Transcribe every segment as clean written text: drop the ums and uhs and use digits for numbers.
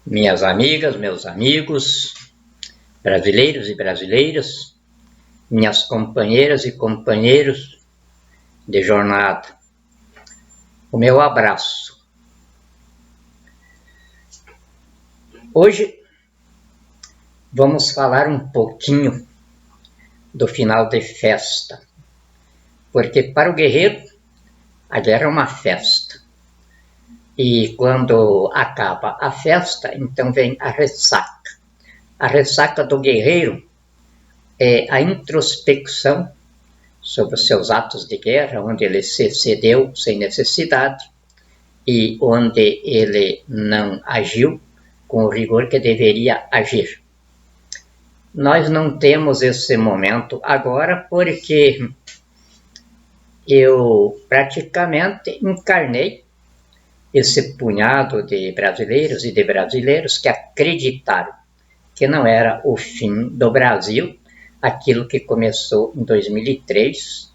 Minhas amigas, meus amigos, brasileiros e brasileiras, minhas companheiras e companheiros de jornada, o meu abraço. Hoje vamos falar um pouquinho do final de festa, porque para o guerreiro a guerra é uma festa. E quando acaba a festa, então vem a ressaca. A ressaca do guerreiro é a introspecção sobre os seus atos de guerra, onde ele se cedeu sem necessidade e onde ele não agiu com o rigor que deveria agir. Nós não temos esse momento agora porque eu praticamente encarnei esse punhado de brasileiros e de brasileiros que acreditaram que não era o fim do Brasil, aquilo que começou em 2003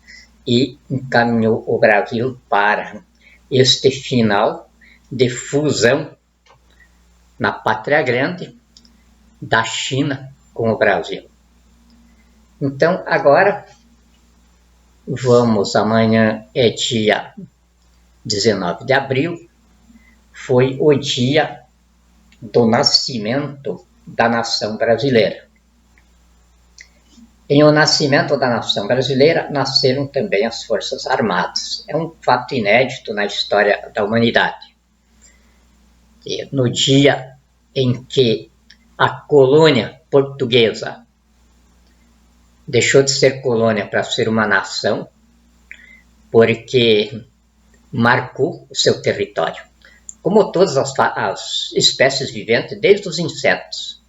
e encaminhou o Brasil para este final de fusão na pátria grande da China com o Brasil. Então, agora, amanhã é dia 19 de abril, foi o dia do nascimento da nação brasileira. Em o nascimento da nação brasileira, nasceram também as Forças Armadas. É um fato inédito na história da humanidade. E no dia em que a colônia portuguesa deixou de ser colônia para ser uma nação, porque marcou o seu território. Como todas as espécies viventes, desde os insetos,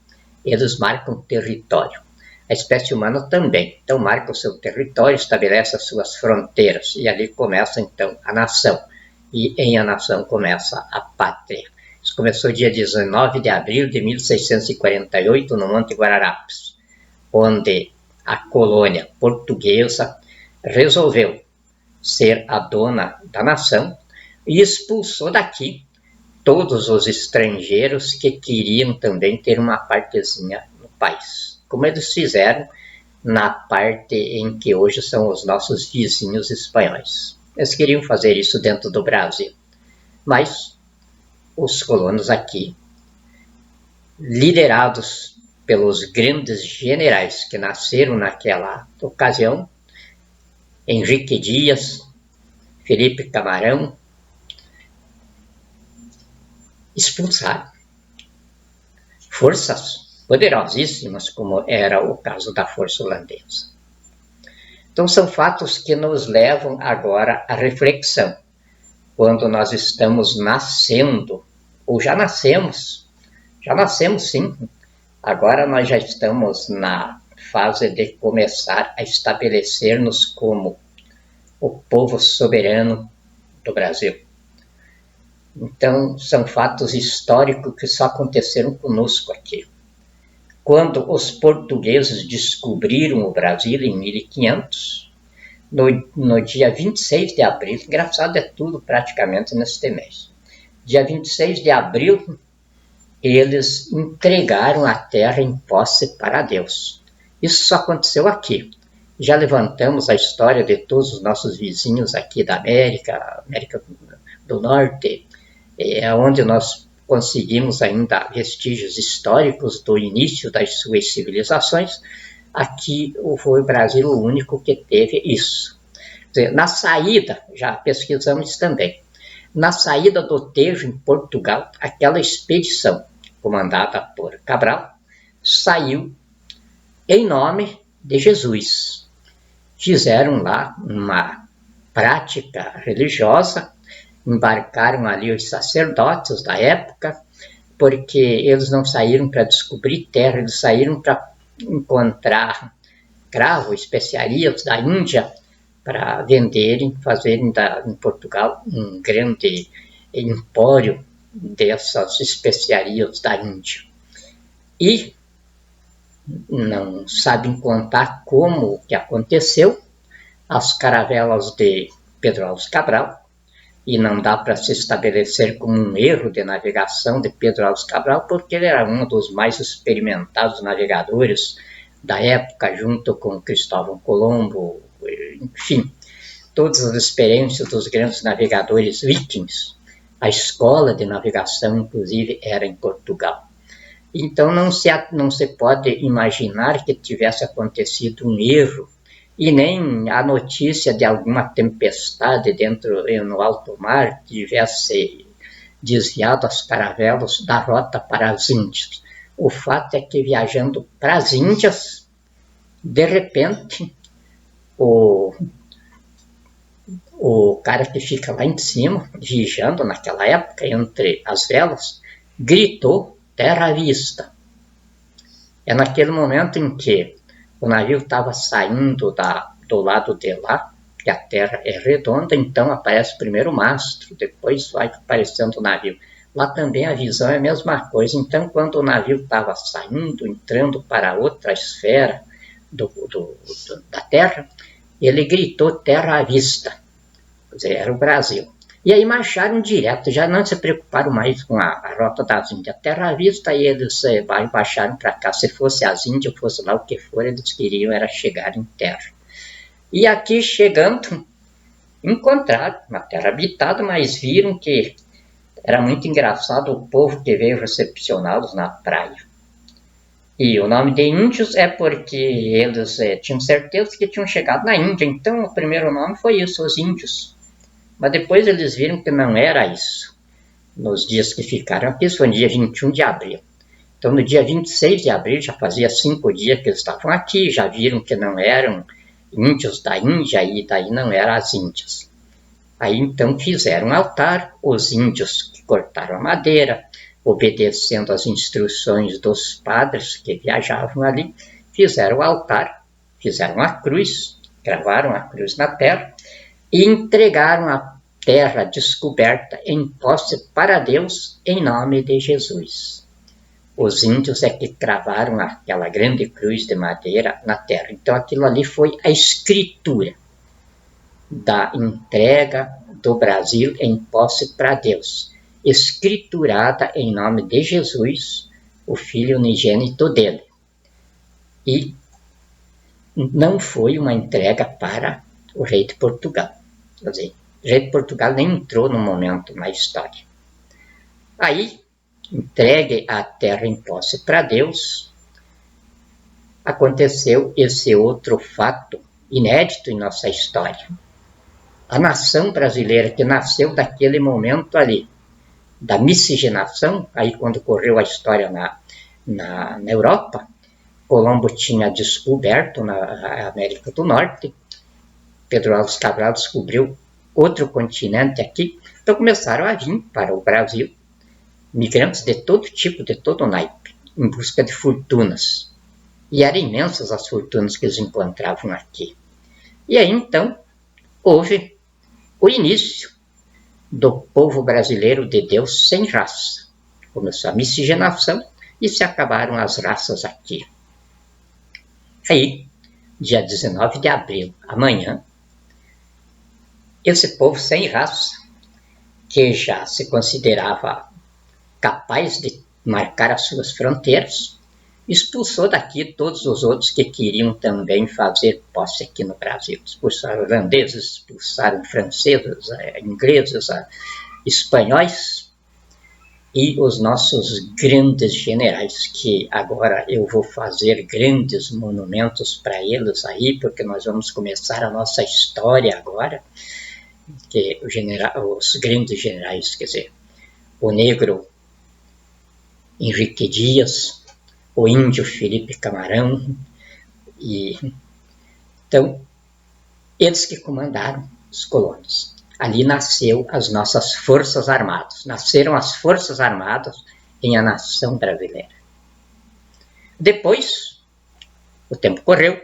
eles marcam território. A espécie humana também. Então marca o seu território, estabelece as suas fronteiras. E ali começa então a nação. E em a nação começa a pátria. Isso começou dia 19 de abril de 1648 no Monte Guararapes, onde a colônia portuguesa resolveu ser a dona da nação e expulsou daqui todos os estrangeiros que queriam também ter uma partezinha no país, como eles fizeram na parte em que hoje são os nossos vizinhos espanhóis. Eles queriam fazer isso dentro do Brasil, mas os colonos aqui, liderados pelos grandes generais que nasceram naquela ocasião, Henrique Dias, Felipe Camarão, expulsaram forças poderosíssimas, como era o caso da força holandesa. Então são fatos que nos levam agora à reflexão. Quando nós estamos nascendo, ou já nascemos sim, agora nós já estamos na fase de começar a estabelecer-nos como o povo soberano do Brasil. Então, são fatos históricos que só aconteceram conosco aqui. Quando os portugueses descobriram o Brasil em 1500, no dia 26 de abril, engraçado é tudo praticamente neste mês, dia 26 de abril, eles entregaram a terra em posse para Deus. Isso só aconteceu aqui. Já levantamos a história de todos os nossos vizinhos aqui da América do Norte, onde nós conseguimos ainda vestígios históricos do início das suas civilizações. Aqui foi o Brasil o único que teve isso. Quer dizer, na saída, já pesquisamos também, na saída do Tejo em Portugal, aquela expedição comandada por Cabral saiu em nome de Jesus. Fizeram lá uma prática religiosa, embarcaram ali os sacerdotes da época, porque eles não saíram para descobrir terra, eles saíram para encontrar cravo, especiarias da Índia, para venderem, fazerem em Portugal um grande empório dessas especiarias da Índia. E não sabem contar como que aconteceu. As caravelas de Pedro Álvares Cabral e não dá para se estabelecer como um erro de navegação de Pedro Álvares Cabral, porque ele era um dos mais experimentados navegadores da época, junto com Cristóvão Colombo, enfim, todas as experiências dos grandes navegadores vikings. A escola de navegação, inclusive, era em Portugal. Então, não se pode imaginar que tivesse acontecido um erro, e nem a notícia de alguma tempestade no alto mar tivesse desviado as caravelas da rota para as Índias. O fato é que, viajando para as Índias, de repente, o cara que fica lá em cima, vigiando naquela época, entre as velas, gritou: terra à vista. É naquele momento em que o navio estava saindo do lado de lá, que a terra é redonda, então aparece primeiro o mastro, depois vai aparecendo o navio. Lá também a visão é a mesma coisa. Então, quando o navio estava saindo, entrando para outra esfera da terra, ele gritou terra à vista. Quer dizer, era o Brasil. E aí marcharam direto, já não se preocuparam mais com a rota das Índias. Terra à vista, e eles baixaram para cá. Se fosse as Índias, fosse lá o que for, eles queriam era chegar em terra. E aqui chegando, encontraram uma terra habitada, mas viram que era muito engraçado o povo que veio recepcioná-los na praia. E o nome de índios é porque eles tinham certeza que tinham chegado na Índia. Então o primeiro nome foi isso, os índios. Mas depois eles viram que não era isso. Nos dias que ficaram aqui, isso foi no dia 21 de abril. Então no dia 26 de abril, já fazia 5 dias que eles estavam aqui, já viram que não eram índios da Índia e daí não eram as Índias. Aí então fizeram um altar, os índios que cortaram a madeira, obedecendo às instruções dos padres que viajavam ali, fizeram o altar, fizeram a cruz, gravaram a cruz na terra e entregaram a terra descoberta em posse para Deus em nome de Jesus. Os índios é que cravaram aquela grande cruz de madeira na terra. Então aquilo ali foi a escritura da entrega do Brasil em posse para Deus, escriturada em nome de Jesus, o Filho unigênito dele. E não foi uma entrega para o rei de Portugal. Quer dizer, o rei de Portugal nem entrou no momento na história. Aí, entregue a terra em posse para Deus, aconteceu esse outro fato inédito em nossa história. A nação brasileira que nasceu daquele momento ali, da miscigenação, aí quando ocorreu a história na Europa, Colombo tinha descoberto na América do Norte, Pedro Álvares Cabral descobriu outro continente aqui, então começaram a vir para o Brasil migrantes de todo tipo, de todo naipe, em busca de fortunas. E eram imensas as fortunas que eles encontravam aqui. E aí então houve o início do povo brasileiro de Deus sem raça. Começou a miscigenação e se acabaram as raças aqui. Aí, dia 19 de abril, amanhã, esse povo sem raça, que já se considerava capaz de marcar as suas fronteiras, expulsou daqui todos os outros que queriam também fazer posse aqui no Brasil. Expulsaram holandeses, expulsaram franceses, ingleses, espanhóis e os nossos grandes generais, que agora eu vou fazer grandes monumentos para eles aí, porque nós vamos começar a nossa história agora, que os grandes generais, quer dizer, o negro Henrique Dias, o índio Felipe Camarão, então, eles que comandaram os colônios. Ali nasceu as nossas Forças Armadas, nasceram as Forças Armadas em a nação brasileira. Depois, o tempo correu,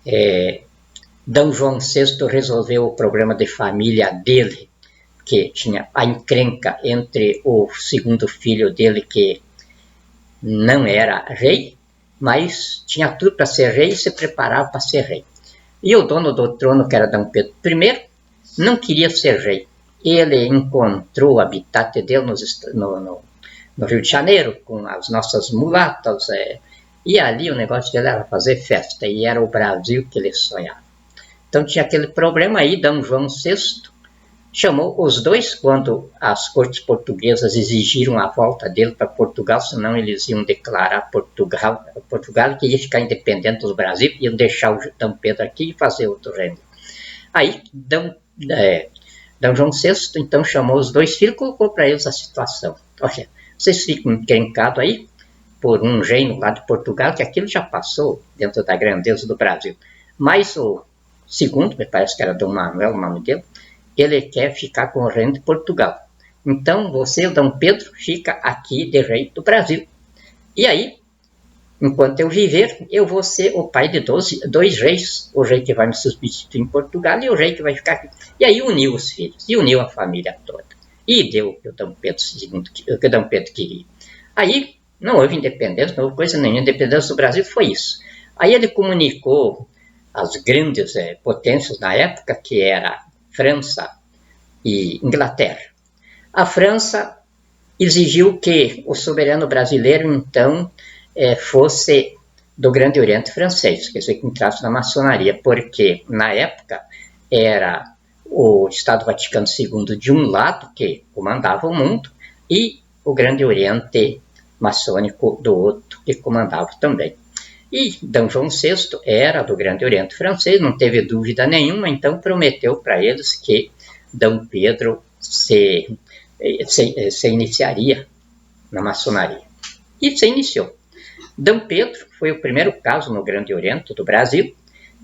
D. João VI resolveu o problema de família dele, que tinha a encrenca entre o segundo filho dele, que não era rei, mas tinha tudo para ser rei e se preparava para ser rei. E o dono do trono, que era D. Pedro I, não queria ser rei. Ele encontrou o habitat dele no Rio de Janeiro, com as nossas mulatas, e ali o negócio dele era fazer festa, e era o Brasil que ele sonhava. Então tinha aquele problema aí, D. João VI chamou os dois quando as cortes portuguesas exigiram a volta dele para Portugal, senão eles iam declarar Portugal que ia ficar independente do Brasil, iam deixar o D. Pedro aqui e fazer outro reino. Aí D. João VI então chamou os dois filhos e colocou para eles a situação. Olha, vocês ficam encrencados aí por um reino lá de Portugal, que aquilo já passou dentro da grandeza do Brasil. Mas o segundo, me parece que era Dom Manuel o nome dele, ele quer ficar com o reino de Portugal. Então você, o D. Pedro, fica aqui de rei do Brasil. E aí, enquanto eu viver, eu vou ser o pai de dois reis, o rei que vai me substituir em Portugal e o rei que vai ficar aqui. E aí uniu os filhos, e uniu a família toda. E deu o que o D. Pedro queria. Aí não houve independência, não houve coisa nenhuma. A independência do Brasil foi isso. Aí ele comunicou as grandes potências na época, que era França e Inglaterra. A França exigiu que o soberano brasileiro, então, fosse do Grande Oriente francês, quer dizer, que entrasse na maçonaria, porque, na época, era o Estado Vaticano II de um lado, que comandava o mundo, e o Grande Oriente maçônico do outro, que comandava também. E D. João VI era do Grande Oriente francês, não teve dúvida nenhuma, então prometeu para eles que D. Pedro se iniciaria na maçonaria. E se iniciou. D. Pedro foi o primeiro caso no Grande Oriente do Brasil,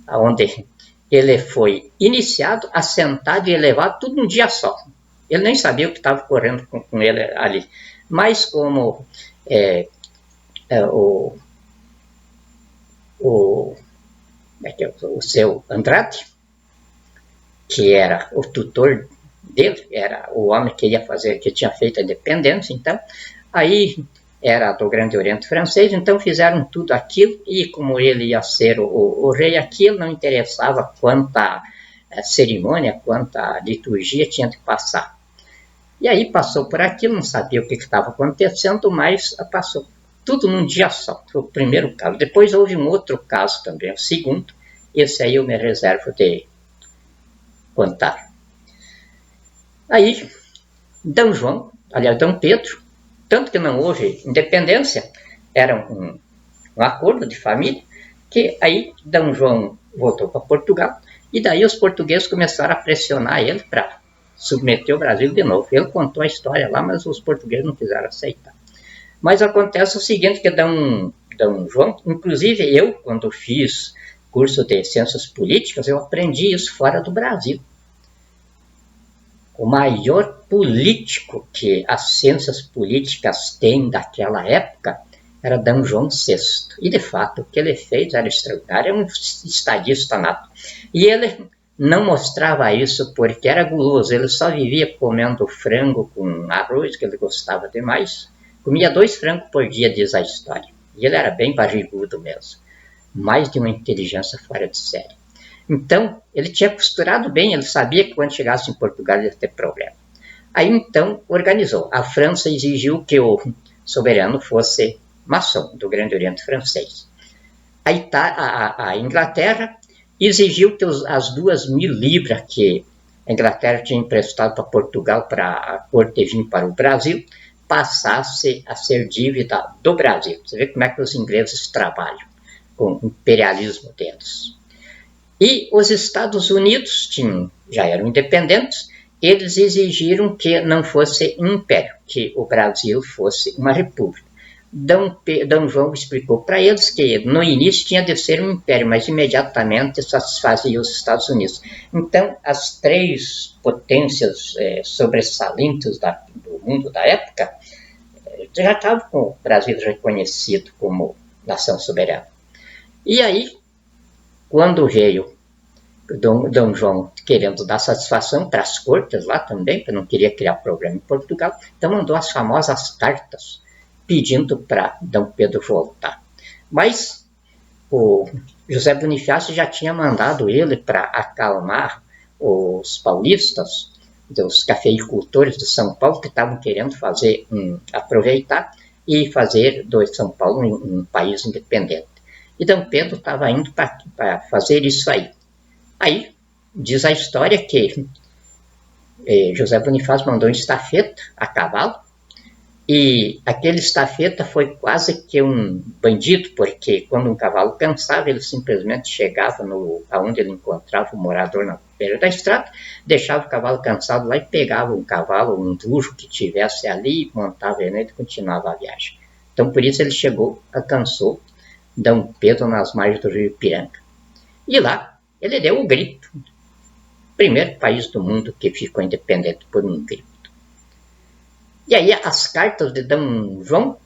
onde ele foi iniciado, assentado e elevado tudo num dia só. Ele nem sabia o que estava ocorrendo com ele ali. Mas como o seu Andrade, que era o tutor dele, era o homem que tinha feito a independência, então, aí era do Grande Oriente francês, então fizeram tudo aquilo, e como ele ia ser o rei, aquilo não interessava quanta cerimônia, quanta liturgia tinha de passar. E aí passou por aquilo, não sabia o que estava acontecendo, mas passou tudo num dia só. Foi o primeiro caso. Depois houve um outro caso também, o segundo. Esse aí eu me reservo de contar. Aí, D. Pedro, tanto que não houve independência, era um acordo de família, que aí D. João voltou para Portugal, e daí os portugueses começaram a pressionar ele para submeter o Brasil de novo. Ele contou a história lá, mas os portugueses não quiseram aceitar. Mas acontece o seguinte, que D. João, inclusive eu, quando fiz curso de ciências políticas, eu aprendi isso fora do Brasil. O maior político que as ciências políticas têm daquela época era D. João VI. E, de fato, o que ele fez era extraordinário, era um estadista nato. E ele não mostrava isso porque era guloso, ele só vivia comendo frango com arroz, que ele gostava demais. Comia 2 frangos por dia, diz a história. E ele era bem barrigudo mesmo. Mais de uma inteligência fora de série. Então, ele tinha costurado bem, ele sabia que quando chegasse em Portugal ia ter problema. Aí, então, organizou. A França exigiu que o soberano fosse maçom, do Grande Oriente francês. A Inglaterra exigiu que as 2.000 libras que a Inglaterra tinha emprestado para Portugal para a corte vir para o Brasil, passasse a ser dívida do Brasil. Você vê como é que os ingleses trabalham com o imperialismo deles. E os Estados Unidos já eram independentes, eles exigiram que não fosse um império, que o Brasil fosse uma república. D. João explicou para eles que no início tinha de ser um império, mas imediatamente satisfazia os Estados Unidos. Então, as 3 potências sobressalentes do mundo da época já estavam com o Brasil reconhecido como nação soberana. E aí, quando veio D. João querendo dar satisfação para as cortes lá também, porque não queria criar problema em Portugal, então mandou as famosas cartas pedindo para D. Pedro voltar. Mas o José Bonifácio já tinha mandado ele para acalmar os paulistas, dos cafeicultores de São Paulo, que estavam querendo aproveitar e fazer do São Paulo um país independente. E Dom Pedro estava indo para fazer isso aí. Aí diz a história que José Bonifácio mandou um estafeta a cavalo, e aquele estafeta foi quase que um bandido, porque quando um cavalo cansava, ele simplesmente chegava aonde ele encontrava o morador na beira da estrada, deixava o cavalo cansado lá e pegava um cavalo, um burro que tivesse ali, montava nele e continuava a viagem. Então, por isso ele alcançou Dom Pedro nas margens do rio Ipiranga. E lá ele deu o grito. Primeiro país do mundo que ficou independente por um grito. E aí as cartas de Dom João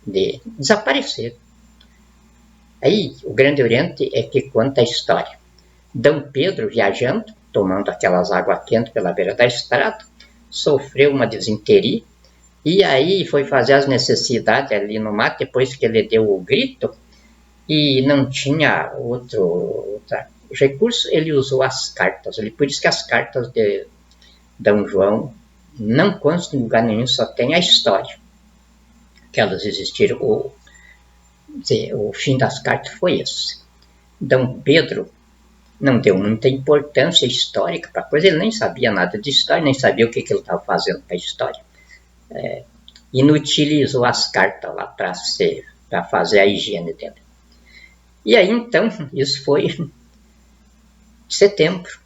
desapareceram. Aí o Grande Oriente é que conta a história. Dom Pedro, viajando, tomando aquelas águas quentes pela beira da estrada, sofreu uma disenteria, e aí foi fazer as necessidades ali no mato, depois que ele deu o grito, e não tinha outro recurso, ele usou as cartas. Por isso que as cartas de Dom João não constam em lugar nenhum, só tem a história que elas existiram. O fim das cartas foi esse. Dom Pedro não deu muita importância histórica para a coisa, ele nem sabia nada de história, nem sabia o que ele estava fazendo para a história. Inutilizou as cartas lá para fazer a higiene dele. E aí, então, isso foi em setembro.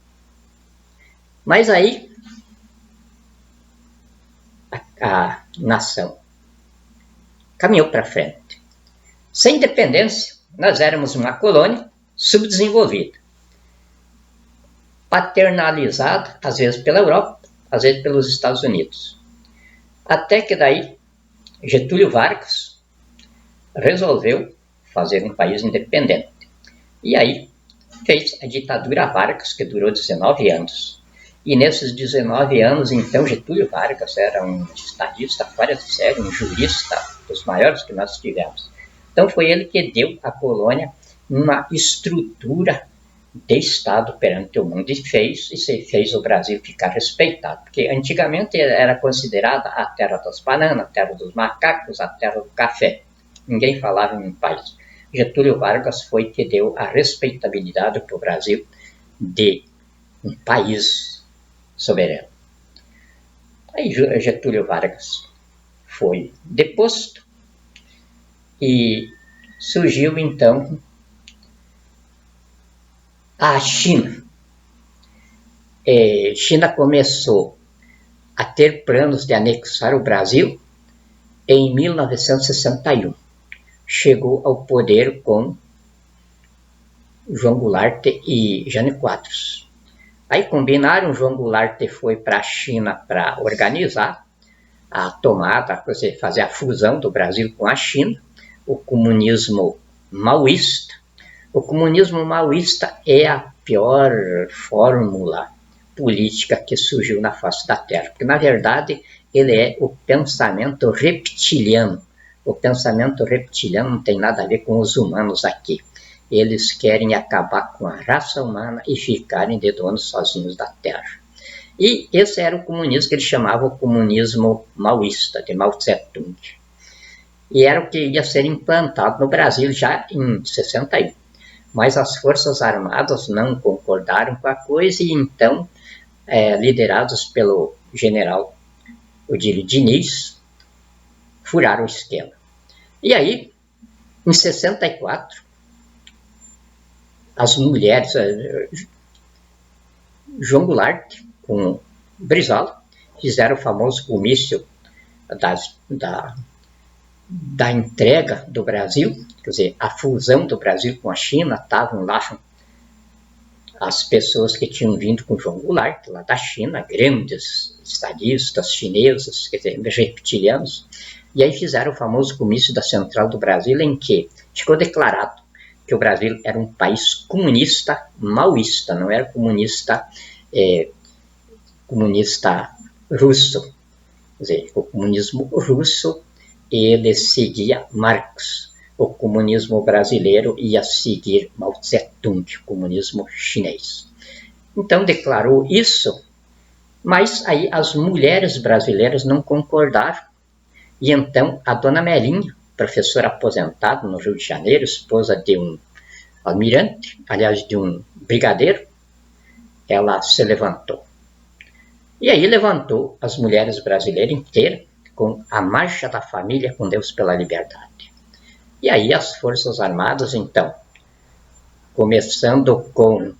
Mas aí, a nação caminhou para frente. Sem independência, nós éramos uma colônia subdesenvolvida, paternalizada, às vezes pela Europa, às vezes pelos Estados Unidos. Até que daí, Getúlio Vargas resolveu fazer um país independente. E aí, fez a ditadura Vargas, que durou 19 anos. E nesses 19 anos, então, Getúlio Vargas era um estadista fora de série, um jurista dos maiores que nós tivemos. Então, foi ele que deu à colônia uma estrutura de Estado perante o mundo e fez o Brasil ficar respeitado. Porque antigamente era considerada a terra das bananas, a terra dos macacos, a terra do café. Ninguém falava em um país. Getúlio Vargas foi que deu a respeitabilidade para o Brasil de um país soberano. Aí Getúlio Vargas foi deposto e surgiu então a China. China começou a ter planos de anexar o Brasil em 1961. Chegou ao poder com João Goulart e Jânio Quadros. Aí combinaram, João Goulart foi para a China para organizar a tomada, fazer a fusão do Brasil com a China, o comunismo maoísta. O comunismo maoísta é a pior fórmula política que surgiu na face da Terra, porque na verdade ele é o pensamento reptiliano. O pensamento reptiliano não tem nada a ver com os humanos aqui. Eles querem acabar com a raça humana e ficarem de donos sozinhos da Terra. E esse era o comunismo que eles chamavam o comunismo maoísta, de Mao Tse-tung. E era o que ia ser implantado no Brasil já em 61. Mas as Forças Armadas não concordaram com a coisa e então, liderados pelo general Odílio Diniz, furaram o esquema. E aí, em 64, as mulheres, João Goulart com Brizola, fizeram o famoso comício da entrega do Brasil, quer dizer, a fusão do Brasil com a China. Estavam lá as pessoas que tinham vindo com João Goulart, lá da China, grandes estadistas chineses, quer dizer, reptilianos, e aí fizeram o famoso comício da Central do Brasil, em que ficou declarado que o Brasil era um país comunista maoísta, não era comunista russo. Quer dizer, o comunismo russo, ele seguia Marx. O comunismo brasileiro ia seguir Mao Tse-tung, o comunismo chinês. Então declarou isso, mas aí as mulheres brasileiras não concordaram. E então a dona Melinha, professora aposentada no Rio de Janeiro, esposa de um almirante, aliás, de um brigadeiro, ela se levantou. E aí levantou as mulheres brasileiras inteiras com a Marcha da Família com Deus pela Liberdade. E aí as Forças Armadas, então, começando com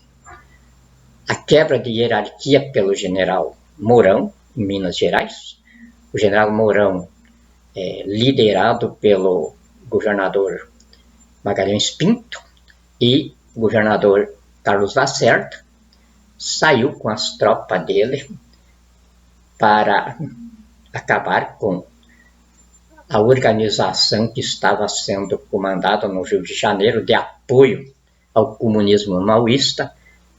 a quebra de hierarquia pelo general Mourão, em Minas Gerais. O general Mourão, liderado pelo governador Magalhães Pinto e o governador Carlos Lacerda, saiu com as tropas dele para acabar com a organização que estava sendo comandada no Rio de Janeiro de apoio ao comunismo maoísta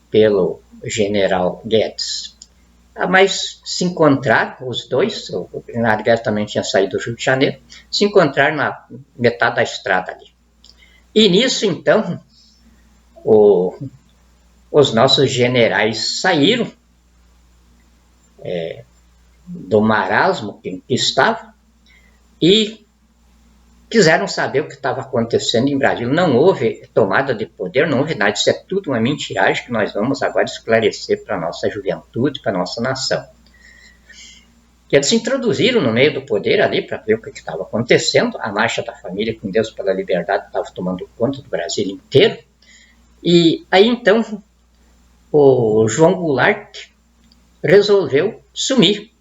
pelo general Guedes. Mas se encontraram os dois, o general Guedes também tinha saído do Rio de Janeiro, se encontraram na metade da estrada ali. E nisso, então, os nossos generais saíram do marasmo que estavam e quiseram saber o que estava acontecendo em Brasília. Não houve tomada de poder, não houve nada. Isso é tudo uma mentiragem que nós vamos agora esclarecer para a nossa juventude, para a nossa nação. Eles se introduziram no meio do poder ali para ver o que estava acontecendo. A Marcha da Família com Deus pela Liberdade estava tomando conta do Brasil inteiro. E aí então o João Goulart resolveu sumir.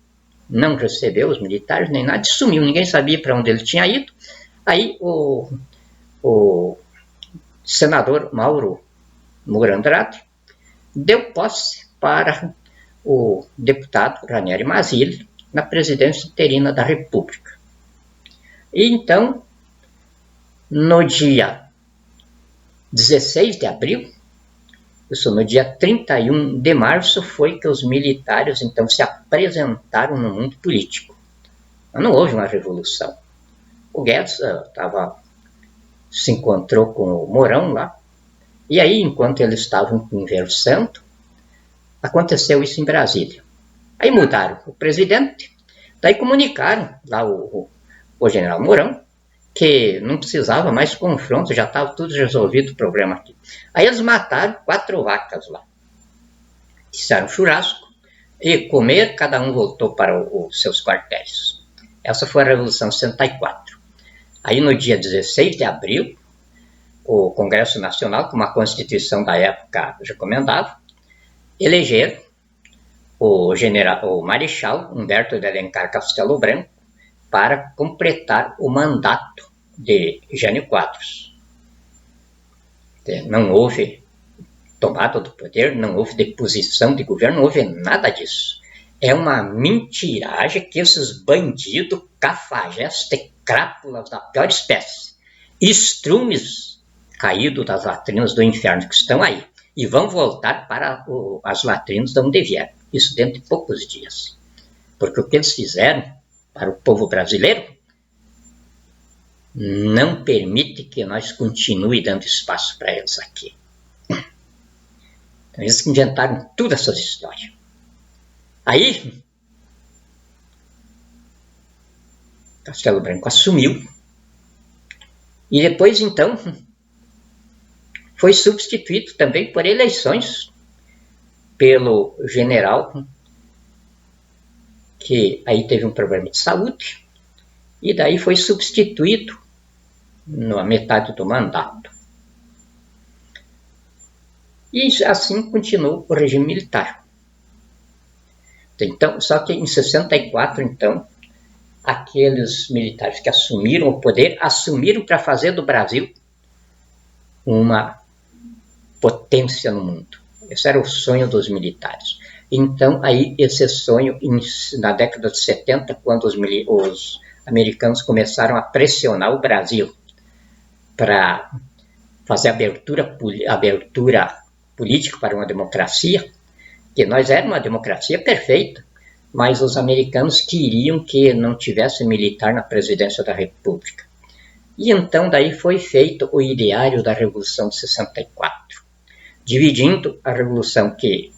Não recebeu os militares nem nada, sumiu, ninguém sabia para onde ele tinha ido. Aí o senador Mauro Moura Andrade deu posse para o deputado Ranieri Mazzilli na presidência interina da República. E então, no dia 16 de abril, isso no dia 31 de março, foi que os militares então se apresentaram no mundo político. Mas não houve uma revolução. O Guedes se encontrou com o Mourão lá, e aí, enquanto eles estavam conversando, aconteceu isso em Brasília. Aí mudaram o presidente, daí comunicaram lá o general Mourão que não precisava mais confronto, já estava tudo resolvido o problema aqui. Aí eles mataram 4 vacas lá, fizeram churrasco e comer, cada um voltou para os seus quartéis. Essa foi a Revolução 64. Aí no dia 16 de abril, o Congresso Nacional, como a Constituição da época recomendava, elegeram o Marechal Humberto de Alencar Castelo Branco para completar o mandato de Jânio Quadros. Não houve tomada do poder, não houve deposição de governo, não houve nada disso. É uma mentiragem que esses bandidos, cafajestes, crápulas da pior espécie, estrumes caídos das latrinas do inferno que estão aí, e vão voltar para as latrinas de onde vieram. Isso dentro de poucos dias. Porque o que eles fizeram para o povo brasileiro não permite que nós continue dando espaço para eles aqui. Então, eles inventaram todas essas histórias. Aí, Castelo Branco assumiu e depois, então, foi substituído também por eleições pelo general, que aí teve um problema de saúde, e daí foi substituído na metade do mandato. E assim continuou o regime militar. Então, só que em 64, então, aqueles militares que assumiram o poder, assumiram para fazer do Brasil uma potência no mundo. Esse era o sonho dos militares. Então, aí, esse sonho, na década de 70, quando os americanos começaram a pressionar o Brasil para fazer abertura política para uma democracia, que nós éramos uma democracia perfeita, mas os americanos queriam que não tivesse militar na presidência da República. E então daí foi feito o ideário da Revolução de 64, dividindo a Revolução que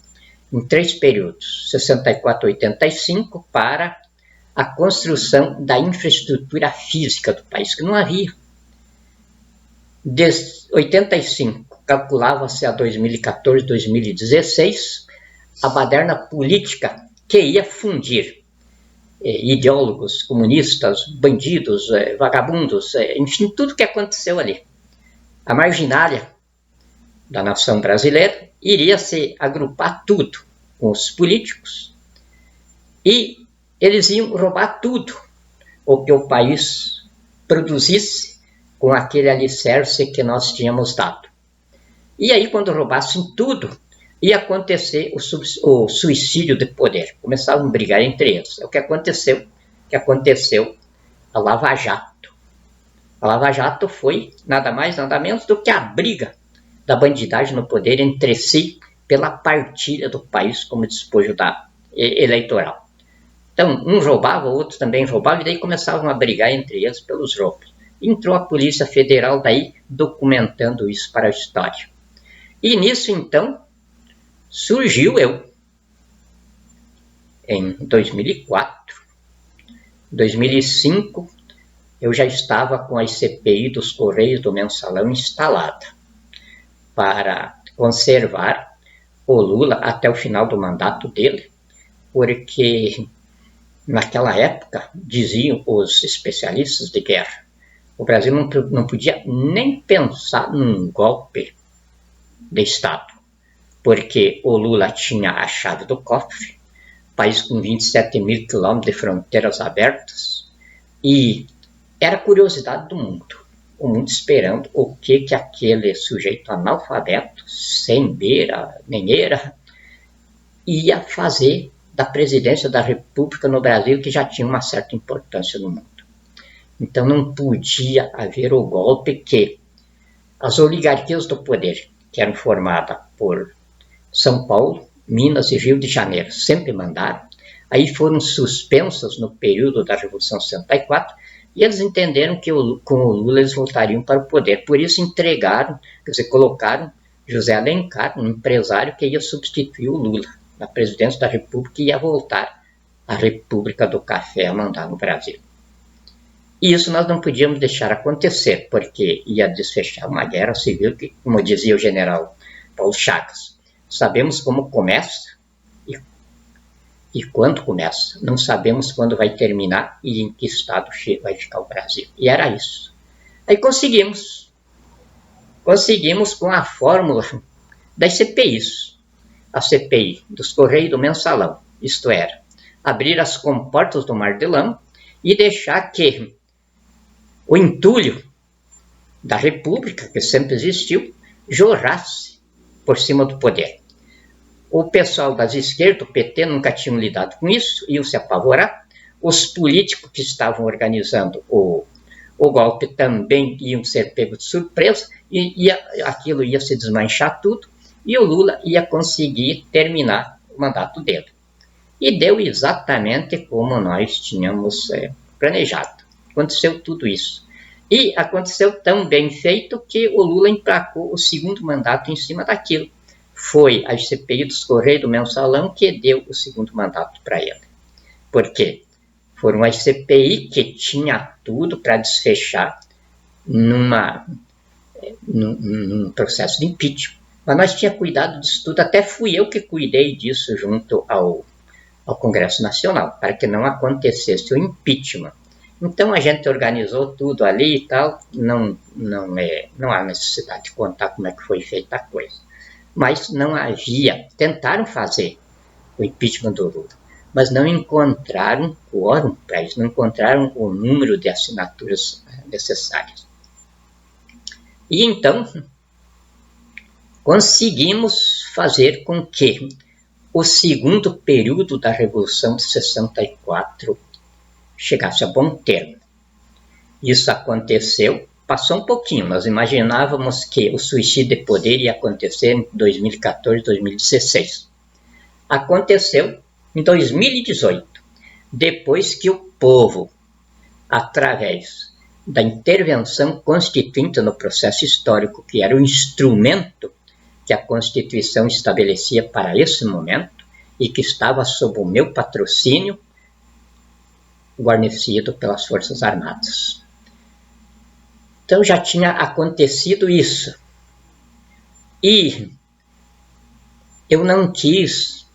em 3 períodos, 64 a 85, para a construção da infraestrutura física do país, que não havia. De 85, calculava-se a 2014, 2016, a baderna política que ia fundir ideólogos, comunistas, bandidos, vagabundos, enfim, tudo que aconteceu ali. A marginália da nação brasileira iria se agrupar tudo com os políticos e eles iam roubar tudo o que o país produzisse com aquele alicerce que nós tínhamos dado. E aí, quando roubassem tudo, ia acontecer o suicídio de poder. Começavam a brigar entre eles. É o que aconteceu a Lava Jato. A Lava Jato foi nada mais, nada menos do que a briga da bandidagem no poder entre si pela partilha do país como despojo eleitoral. Então, um roubava, o outro também roubava, e daí começavam a brigar entre eles pelos roubos. Entrou a Polícia Federal daí documentando isso para a história. E nisso, então, surgiu eu, em 2004. Em 2005, eu já estava com a CPI dos Correios do Mensalão instalada para conservar o Lula até o final do mandato dele, porque naquela época, diziam os especialistas de guerra, o Brasil não podia nem pensar num golpe de Estado, porque o Lula tinha a chave do cofre, país com 27 mil quilômetros de fronteiras abertas, e era curiosidade do mundo, o mundo esperando o que aquele sujeito analfabeto, sem beira, nem eira, ia fazer da presidência da República no Brasil, que já tinha uma certa importância no mundo. Então não podia haver o golpe que as oligarquias do poder, que eram formadas por São Paulo, Minas e Rio de Janeiro, sempre mandaram, aí foram suspensas no período da Revolução 64, e eles entenderam que com o Lula eles voltariam para o poder. Por isso entregaram, quer dizer, colocaram José Alencar, um empresário que ia substituir o Lula na presidência da República e ia voltar a República do Café a mandar no Brasil. E isso nós não podíamos deixar acontecer, porque ia desfechar uma guerra civil que, como dizia o general Paulo Chagas, sabemos como começa e quando começa, não sabemos quando vai terminar e em que estado vai ficar o Brasil. E era isso. Aí conseguimos com a fórmula das CPIs. A CPI dos Correios do Mensalão, isto era, abrir as comportas do Mar de Lama e deixar que o entulho da República, que sempre existiu, jorrasse por cima do poder. O pessoal das esquerdas, o PT, nunca tinham lidado com isso, iam se apavorar. Os políticos que estavam organizando o golpe também iam ser pegos de surpresa, e aquilo ia se desmanchar tudo, e o Lula ia conseguir terminar o mandato dele. E deu exatamente como nós tínhamos planejado. Aconteceu tudo isso. E aconteceu tão bem feito que o Lula emplacou o segundo mandato em cima daquilo. Foi a CPI dos Correios do Mensalão que deu o segundo mandato para ele. Por quê? Foram as CPI que tinha tudo para desfechar num processo de impeachment. Mas nós tínhamos cuidado disso tudo, até fui eu que cuidei disso junto ao Congresso Nacional, para que não acontecesse o impeachment. Então a gente organizou tudo ali e tal, não há necessidade de contar como é que foi feita a coisa. Mas não havia, tentaram fazer o impeachment do Lula, mas não encontraram quórum para isso, não encontraram o número de assinaturas necessárias. E então conseguimos fazer com que o segundo período da Revolução de 64 chegasse a bom termo. Isso aconteceu, passou um pouquinho, nós imaginávamos que o suicídio de poder ia acontecer em 2014, 2016. Aconteceu em 2018, depois que o povo, através da intervenção constituinte no processo histórico, que era o instrumento que a Constituição estabelecia para esse momento, e que estava sob o meu patrocínio, guarnecido pelas Forças Armadas. Então já tinha acontecido isso. E eu não quis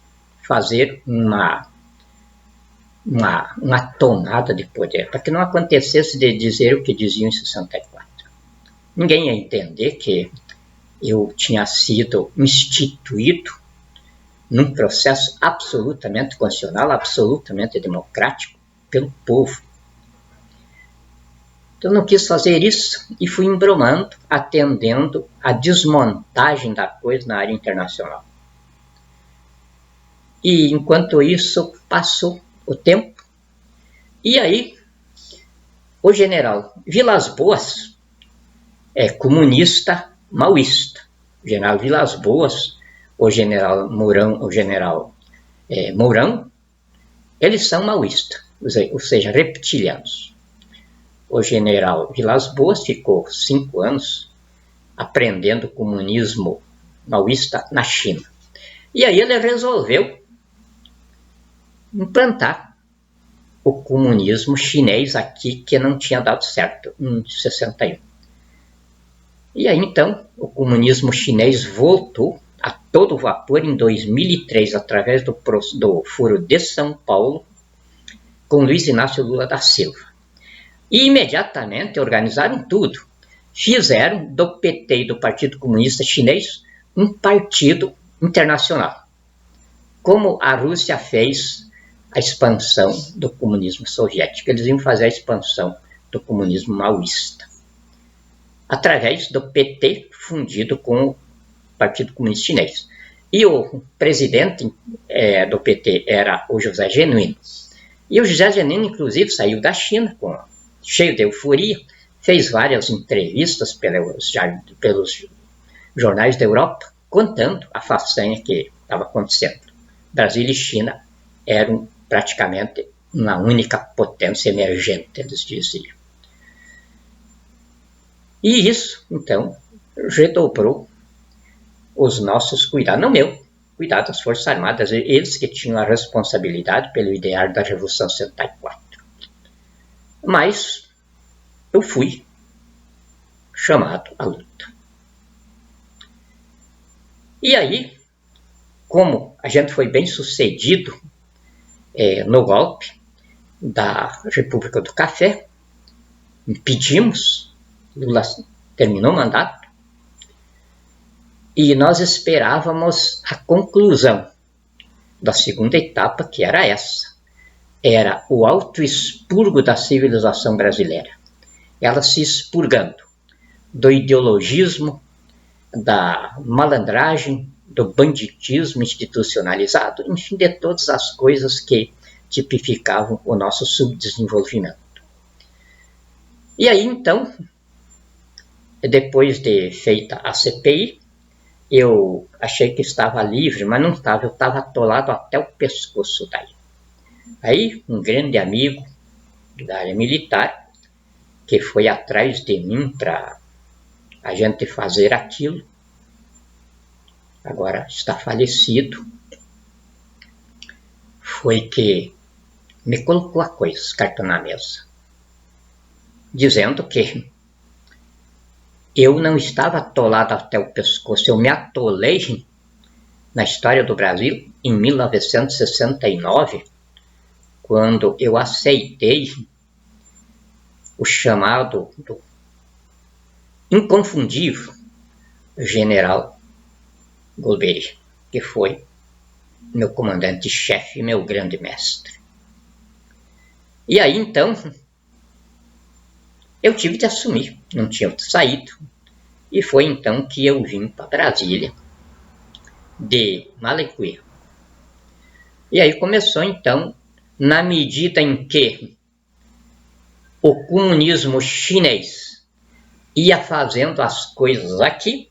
fazer uma tomada de poder, para que não acontecesse de dizer o que diziam em 64. Ninguém ia entender que eu tinha sido instituído num processo absolutamente constitucional, absolutamente democrático, pelo povo. Então eu não quis fazer isso e fui embromando, atendendo a desmontagem da coisa na área internacional. E enquanto isso, passou o tempo, e aí o general Vilas Boas é comunista maoísta. O general Vilas Boas, o general Mourão, eles são maoístas, ou seja, reptilianos. O general Vilas Boas ficou 5 anos aprendendo comunismo maoísta na China. E aí ele resolveu implantar o comunismo chinês aqui, que não tinha dado certo em 61. E aí então o comunismo chinês voltou a todo vapor em 2003, através do Foro de São Paulo, com Luiz Inácio Lula da Silva. E imediatamente organizaram tudo. Fizeram do PT e do Partido Comunista Chinês um partido internacional, como a Rússia fez a expansão do comunismo soviético. Eles iam fazer a expansão do comunismo maoísta, através do PT fundido com o Partido Comunista Chinês. E o presidente do PT era o José Genuíno. E o José Genuíno, inclusive, saiu da China cheio de euforia, fez várias entrevistas pelos jornais da Europa, contando a façanha que estava acontecendo. Brasil e China eram praticamente uma única potência emergente, eles diziam. E isso, então, redobrou os nossos cuidados, não meu, cuidado das Forças Armadas, eles que tinham a responsabilidade pelo ideário da Revolução 64. Mas eu fui chamado à luta. E aí, como a gente foi bem sucedido no golpe da República do Café, impedimos, Lula terminou o mandato, e nós esperávamos a conclusão da segunda etapa, que era essa. Era o autoexpurgo da civilização brasileira. Ela se expurgando do ideologismo, da malandragem, do banditismo institucionalizado, enfim, de todas as coisas que tipificavam o nosso subdesenvolvimento. E aí, então, depois de feita a CPI, eu achei que estava livre, mas não estava, eu estava atolado até o pescoço daí. Aí, um grande amigo da área militar, que foi atrás de mim para a gente fazer aquilo, agora está falecido, foi que me colocou a coisa, os cartões na mesa, dizendo que eu não estava atolado até o pescoço, eu me atolei na história do Brasil em 1969, quando eu aceitei o chamado do inconfundível general Golbery, que foi meu comandante-chefe, meu grande mestre. E aí, então, eu tive de assumir, não tinha saído, e foi então que eu vim para Brasília, de Malecuia. E aí começou, então, na medida em que o comunismo chinês ia fazendo as coisas aqui,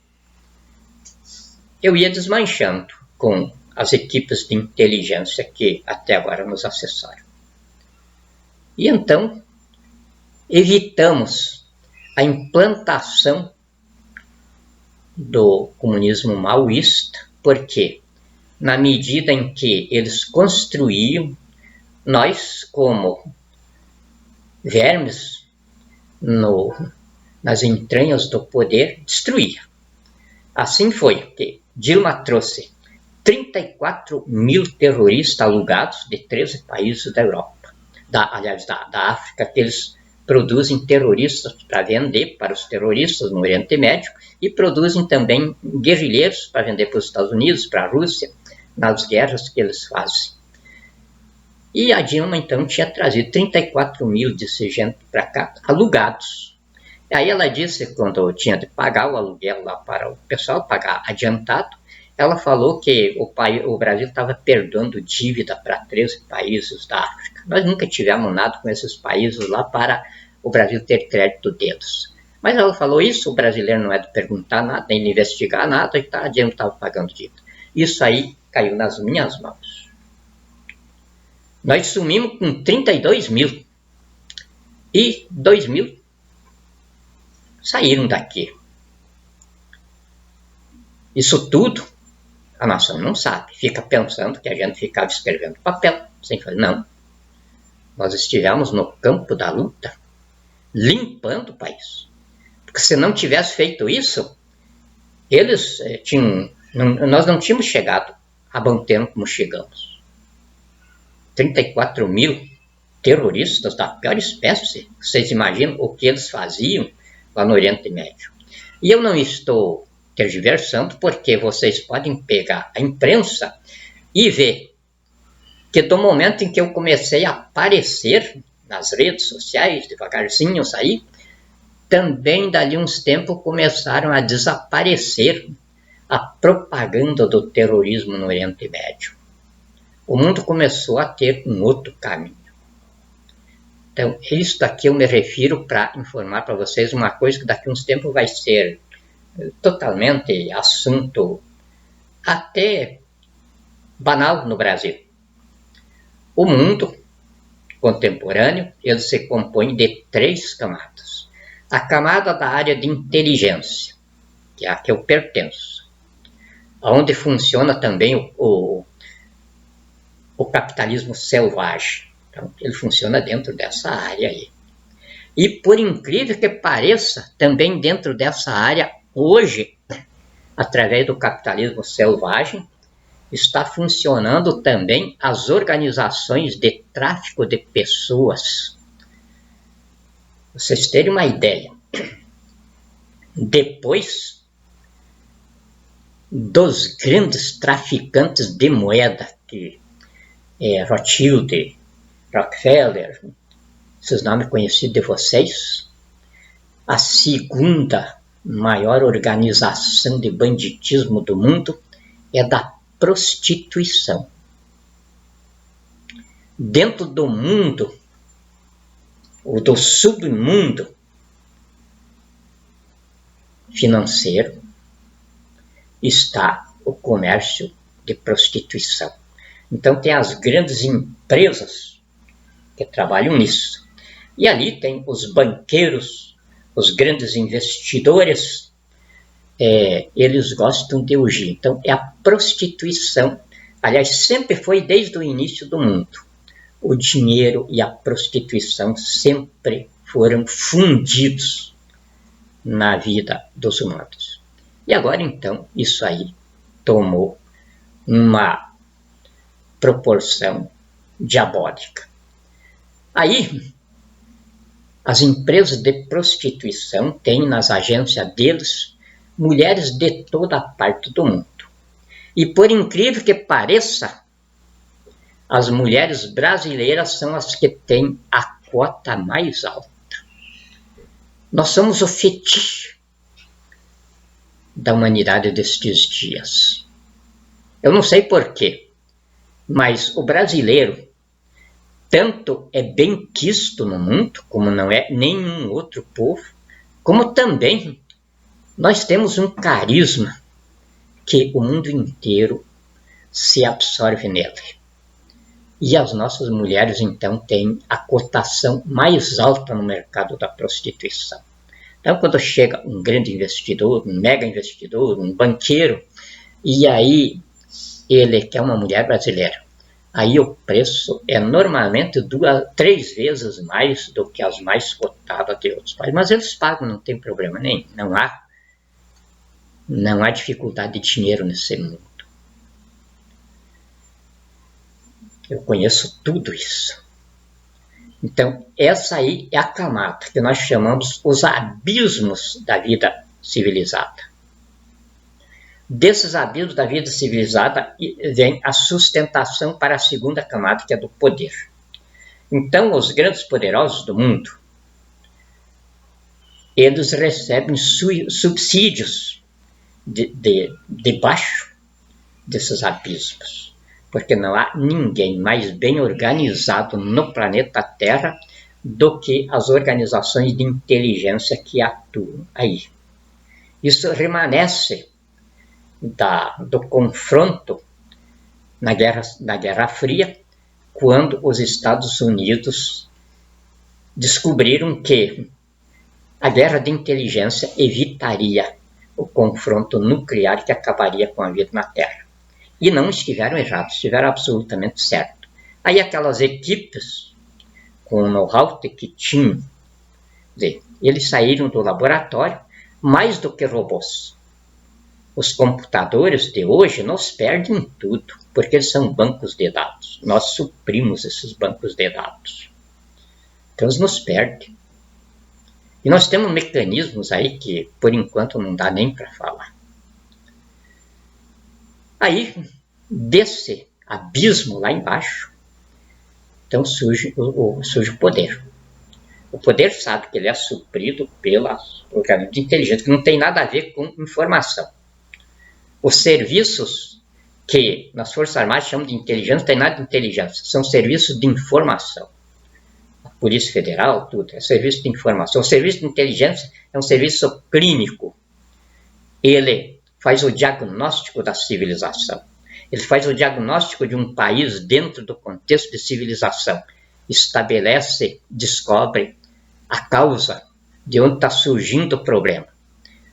eu ia desmanchando com as equipes de inteligência que até agora nos acessaram. E então, evitamos a implantação do comunismo maoísta, porque na medida em que eles construíam, nós, como vermes nas entranhas do poder, destruía. Assim foi que Dilma trouxe 34 mil terroristas alugados de 13 países da Europa, da África, que eles produzem terroristas para vender para os terroristas no Oriente Médio e produzem também guerrilheiros para vender para os Estados Unidos, para a Rússia, nas guerras que eles fazem. E a Dilma, então, tinha trazido 34 mil desse gente para cá, alugados. Aí ela disse, quando tinha de pagar o aluguel lá para o pessoal, pagar adiantado, ela falou que o Brasil estava perdoando dívida para 13 países da África. Nós nunca tivemos nada com esses países lá para o Brasil ter crédito deles. Mas ela falou isso, o brasileiro não é de perguntar nada, nem de investigar nada, e a Dilma estava pagando dívida. Isso aí caiu nas minhas mãos. Nós sumimos com 32 mil. E 2 mil saíram daqui. Isso tudo a nação não sabe. Fica pensando que a gente ficava escrevendo papel, sem fazer. Não. Nós estivemos no campo da luta, limpando o país. Porque se não tivesse feito isso, eles nós não tínhamos chegado a bom tempo como chegamos. 34 mil terroristas da pior espécie. Vocês imaginam o que eles faziam lá no Oriente Médio. E eu não estou tergiversando, porque vocês podem pegar a imprensa e ver que do momento em que eu comecei a aparecer nas redes sociais, devagarzinho eu saí, também dali uns tempos começaram a desaparecer a propaganda do terrorismo no Oriente Médio. O mundo começou a ter um outro caminho. Então, isso aqui eu me refiro para informar para vocês uma coisa que daqui a uns tempos vai ser totalmente assunto até banal no Brasil. O mundo contemporâneo, ele se compõe de 3 camadas. A camada da área de inteligência, que é a que eu pertenço, onde funciona também o capitalismo selvagem. Então, ele funciona dentro dessa área aí. E, por incrível que pareça, também dentro dessa área, hoje, através do capitalismo selvagem, está funcionando também as organizações de tráfico de pessoas. Vocês terem uma ideia, depois dos grandes traficantes de moeda, que é Rothschild, Rockefeller, esses nomes conhecidos de vocês, a segunda maior organização de banditismo do mundo é da prostituição. Dentro do mundo, ou do submundo financeiro, está o comércio de prostituição. Então tem as grandes empresas que trabalham nisso. E ali tem os banqueiros, os grandes investidores, eles gostam de urgir. Então é a prostituição. Aliás, sempre foi desde o início do mundo. O dinheiro e a prostituição sempre foram fundidos na vida dos humanos. E agora, então, isso aí tomou uma proporção diabólica. Aí, as empresas de prostituição têm nas agências deles mulheres de toda a parte do mundo. E por incrível que pareça, as mulheres brasileiras são as que têm a cota mais alta. Nós somos o fetiche da humanidade destes dias. Eu não sei porquê, mas o brasileiro tanto é bem quisto no mundo, como não é nenhum outro povo, como também nós temos um carisma que o mundo inteiro se absorve nele. E as nossas mulheres, então, têm a cotação mais alta no mercado da prostituição. Então, quando chega um grande investidor, um mega investidor, um banqueiro, e aí ele quer uma mulher brasileira, aí o preço é normalmente 2, 3 vezes mais do que as mais cotadas de outros países. Mas eles pagam, não tem problema nenhum. Não há dificuldade de dinheiro nesse mundo. Eu conheço tudo isso. Então, essa aí é a camada que nós chamamos os abismos da vida civilizada. Desses abismos da vida civilizada vem a sustentação para a segunda camada, que é do poder. Então, os grandes poderosos do mundo, eles recebem subsídios debaixo desses abismos, porque não há ninguém mais bem organizado no planeta Terra do que as organizações de inteligência que atuam aí. Isso remanesce do confronto na Guerra Fria, quando os Estados Unidos descobriram que a guerra de inteligência evitaria o confronto nuclear que acabaria com a vida na Terra. E não estiveram errados, estiveram absolutamente certo. Aí aquelas equipes, com o know-how que tinham, eles saíram do laboratório mais do que robôs. Os computadores de hoje nos perdem tudo, porque eles são bancos de dados. Nós suprimos esses bancos de dados. Então eles nos perdem. E nós temos mecanismos aí que, por enquanto, não dá nem para falar. Aí, desse abismo lá embaixo, então surge o poder. O poder sabe que ele é suprido pelas organismos de inteligência, que não tem nada a ver com informação. Os serviços que nas Forças Armadas chamam de inteligência, não tem nada de inteligência, são serviços de informação. A Polícia Federal, tudo, é serviço de informação. O serviço de inteligência é um serviço clínico. Ele faz o diagnóstico da civilização. Ele faz o diagnóstico de um país dentro do contexto de civilização. Estabelece, descobre a causa de onde está surgindo o problema.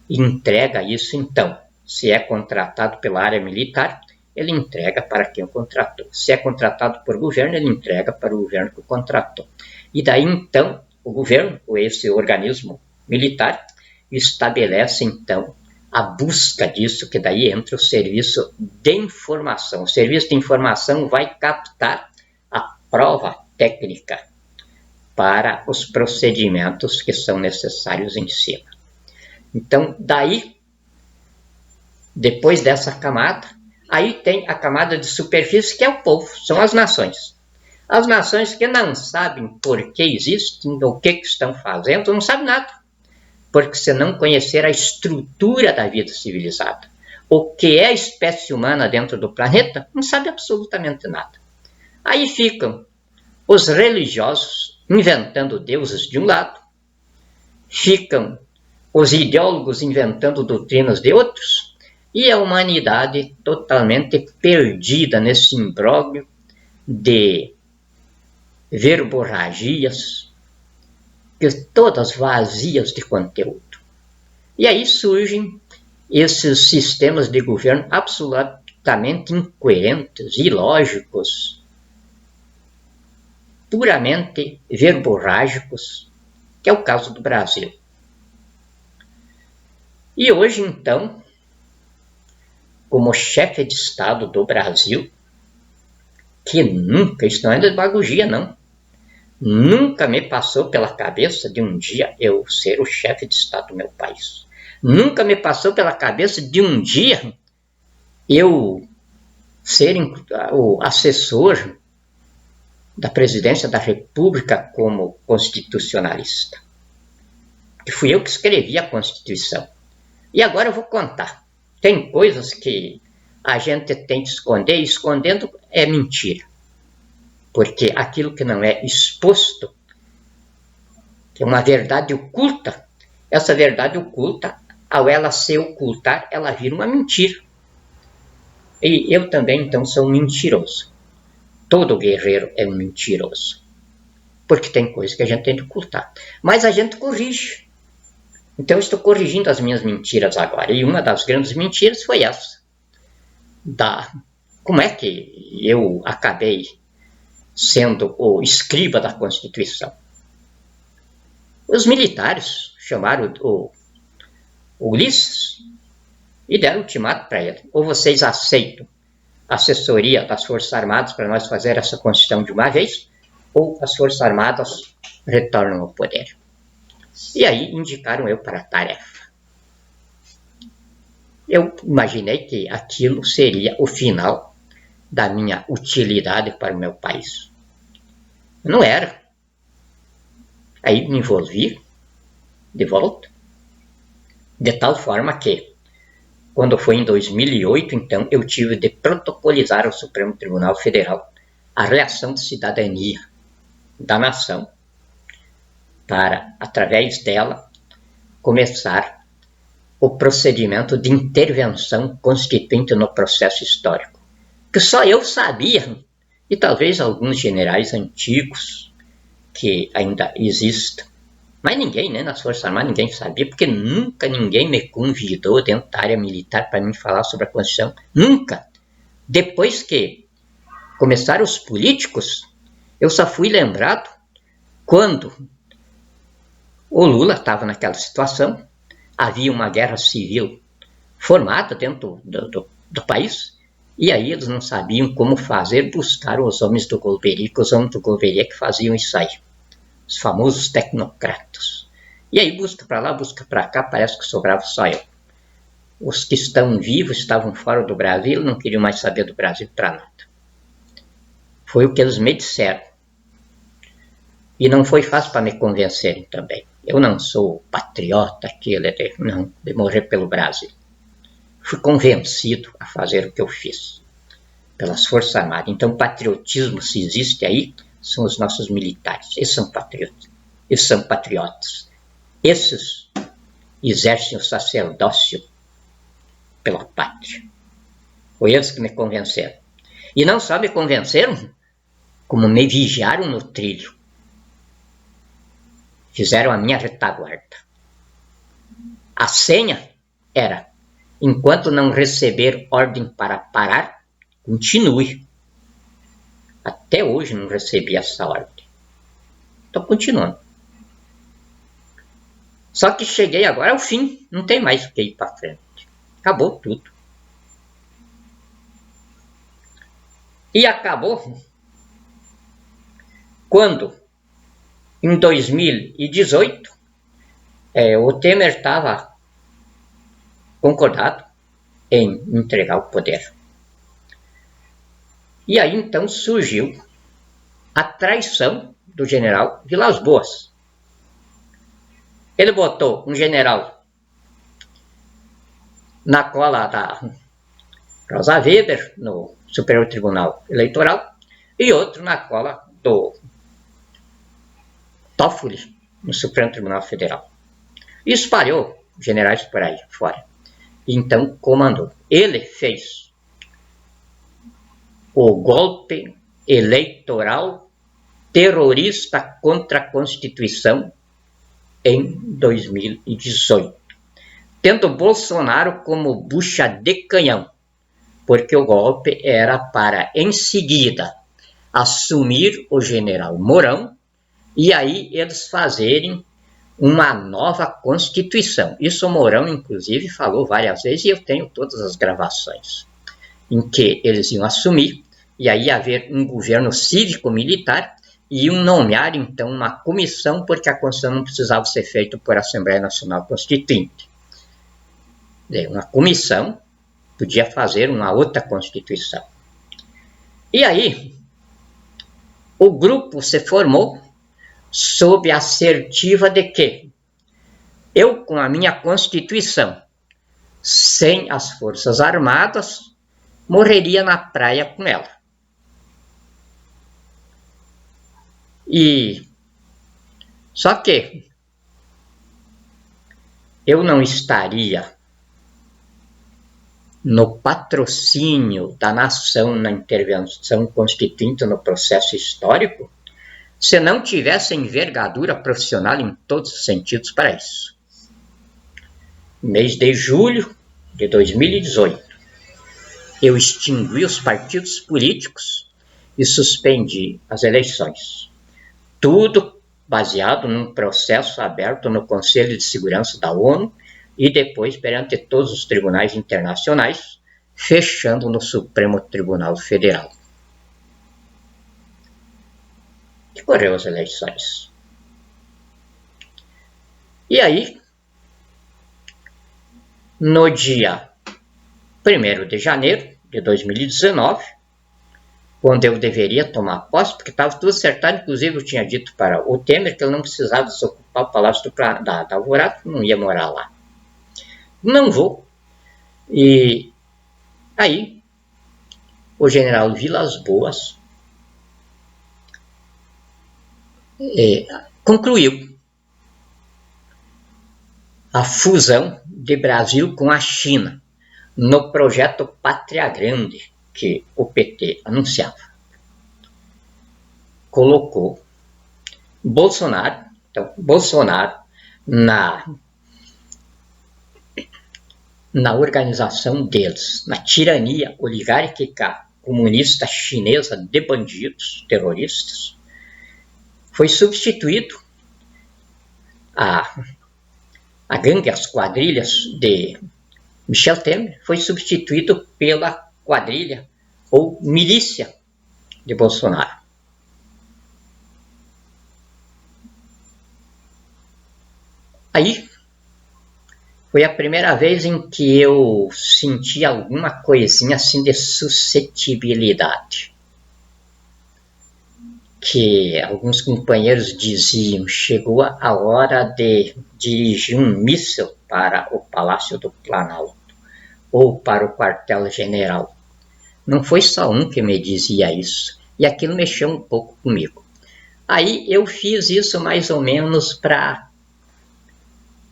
E entrega isso, então. Se é contratado pela área militar, ele entrega para quem o contratou. Se é contratado por governo, ele entrega para o governo que o contratou. E daí, então, o governo, ou esse organismo militar, estabelece, então, a busca disso, que daí entra o serviço de informação. O serviço de informação vai captar a prova técnica para os procedimentos que são necessários em cima. Então, daí, depois dessa camada, aí tem a camada de superfície, que é o povo, são as nações. As nações que não sabem por que existem, o que estão fazendo, não sabem nada. Porque se não conhecer a estrutura da vida civilizada, o que é a espécie humana dentro do planeta, não sabe absolutamente nada. Aí ficam os religiosos inventando deuses de um lado, ficam os ideólogos inventando doutrinas de outros, e a humanidade totalmente perdida nesse imbróglio de verborragias, todas vazias de conteúdo. E aí surgem esses sistemas de governo absolutamente incoerentes, ilógicos, puramente verborrágicos, que é o caso do Brasil. E hoje, então, como chefe de Estado do Brasil, que nunca, isso não é demagogia, não, nunca me passou pela cabeça de um dia eu ser o chefe de Estado do meu país. Nunca me passou pela cabeça de um dia eu ser o assessor da presidência da República como constitucionalista. Que fui eu que escrevi a Constituição. E agora eu vou contar. Tem coisas que a gente tem que esconder, e escondendo é mentira. Porque aquilo que não é exposto, que é uma verdade oculta, essa verdade oculta, ao ela se ocultar, ela vira uma mentira. E eu também, então, sou um mentiroso. Todo guerreiro é um mentiroso. Porque tem coisas que a gente tem que ocultar. Mas a gente corrige. Então eu estou corrigindo as minhas mentiras agora. E uma das grandes mentiras foi essa. Da como é que eu acabei sendo o escriba da Constituição? Os militares chamaram o Ulisses e deram ultimato para ele: ou vocês aceitam a assessoria das Forças Armadas para nós fazer essa Constituição de uma vez, ou as Forças Armadas retornam ao poder. E aí indicaram eu para a tarefa. Eu imaginei que aquilo seria o final da minha utilidade para o meu país. Não era. Aí me envolvi de volta, de tal forma que, quando foi em 2008, então, eu tive de protocolizar ao Supremo Tribunal Federal a reação de cidadania da nação para, através dela, começar o procedimento de intervenção constituinte no processo histórico, que só eu sabia, e talvez alguns generais antigos que ainda existam, mas ninguém, né, nas Forças Armadas, ninguém sabia, porque nunca ninguém me convidou dentro da área militar para me falar sobre a Constituição. Nunca. Depois que começaram os políticos, eu só fui lembrado quando o Lula estava naquela situação, havia uma guerra civil formada dentro do país, e aí eles não sabiam como fazer, buscaram os homens do Golbery, que os homens do Golbery que faziam isso aí. Os famosos tecnocratas. E aí busca para lá, busca para cá, parece que sobrava só eu. Os que estão vivos, estavam fora do Brasil, não queriam mais saber do Brasil para nada. Foi o que eles me disseram. E não foi fácil para me convencerem também. Eu não sou patriota, de morrer pelo Brasil. Fui convencido a fazer o que eu fiz pelas Forças Armadas. Então, patriotismo, se existe aí, são os nossos militares. Esses são patriotas. Esses são patriotas. Esses exercem o sacerdócio pela pátria. Foi eles que me convenceram. E não só me convenceram, como me vigiaram no trilho. Fizeram a minha retaguarda. A senha era: enquanto não receber ordem para parar, continue. Até hoje não recebi essa ordem. Estou continuando. Só que cheguei agora ao fim. Não tem mais o que ir para frente. Acabou tudo. E acabou quando, em 2018, o Temer estava concordado em entregar o poder. E aí então surgiu a traição do general Vilas Boas. Ele botou um general na cola da Rosa Weber, no Superior Tribunal Eleitoral, e outro na cola do Toffoli, no Supremo Tribunal Federal. E espalhou generais por aí fora. Então comandou. Ele fez o golpe eleitoral terrorista contra a Constituição em 2018, tendo Bolsonaro como bucha de canhão, porque o golpe era para, em seguida, assumir o general Mourão e aí eles fazerem uma nova Constituição. Isso o Mourão, inclusive, falou várias vezes, e eu tenho todas as gravações, em que eles iam assumir, e aí ia haver um governo cívico-militar, e iam nomear, então, uma comissão, porque a Constituição não precisava ser feita por Assembleia Nacional Constituinte. Uma comissão podia fazer uma outra Constituição. E aí, o grupo se formou sob a assertiva de que eu, com a minha Constituição, sem as Forças Armadas, morreria na praia com ela. E só que eu não estaria no patrocínio da nação na intervenção constituinte no processo histórico se não tivesse envergadura profissional em todos os sentidos para isso. No mês de julho de 2018, eu extingui os partidos políticos e suspendi as eleições. Tudo baseado num processo aberto no Conselho de Segurança da ONU e depois perante todos os tribunais internacionais, fechando no Supremo Tribunal Federal. Decorreu as eleições. E aí, no dia 1º de janeiro de 2019, quando eu deveria tomar posse, porque estava tudo acertado, inclusive eu tinha dito para o Temer que ele não precisava desocupar o Palácio da Alvorada, não ia morar lá. Não vou. E aí, o general Vilas Boas concluiu a fusão de Brasil com a China no projeto Pátria Grande que o PT anunciava. Colocou Bolsonaro na organização deles, na tirania oligárquica comunista chinesa de bandidos, terroristas. Foi substituído a gangue, as quadrilhas de Michel Temer, foi substituído pela quadrilha ou milícia de Bolsonaro. Aí foi a primeira vez em que eu senti alguma coisinha assim de suscetibilidade. Que alguns companheiros diziam, chegou a hora de dirigir um míssil para o Palácio do Planalto ou para o quartel-general. Não foi só um que me dizia isso, e aquilo mexeu um pouco comigo. Aí eu fiz isso mais ou menos para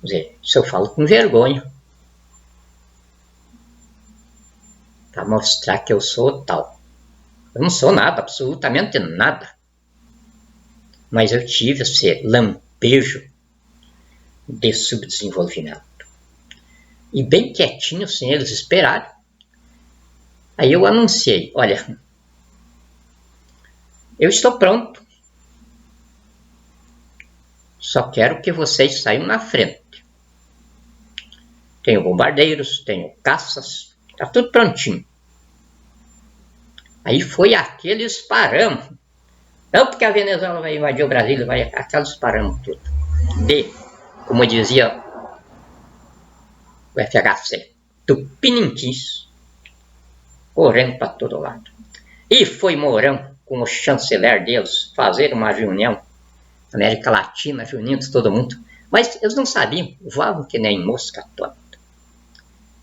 dizer, se eu falo com vergonha, para mostrar que eu sou tal. Eu não sou nada, absolutamente nada. Mas eu tive esse lampejo de subdesenvolvimento. E bem quietinho, sem eles esperarem, aí eu anunciei, olha, eu estou pronto. Só quero que vocês saiam na frente. Tenho bombardeiros, tenho caças, está tudo prontinho. Aí foi aquele esparamo. Não porque a Venezuela vai invadir o Brasil, vai aquele esparamo tudo. Como dizia o FHC, Tupiniquins, correndo para todo lado. E foi Mourão com o chanceler deles fazer uma reunião, América Latina, reunindo todo mundo. Mas eles não sabiam, voavam que nem mosca toda.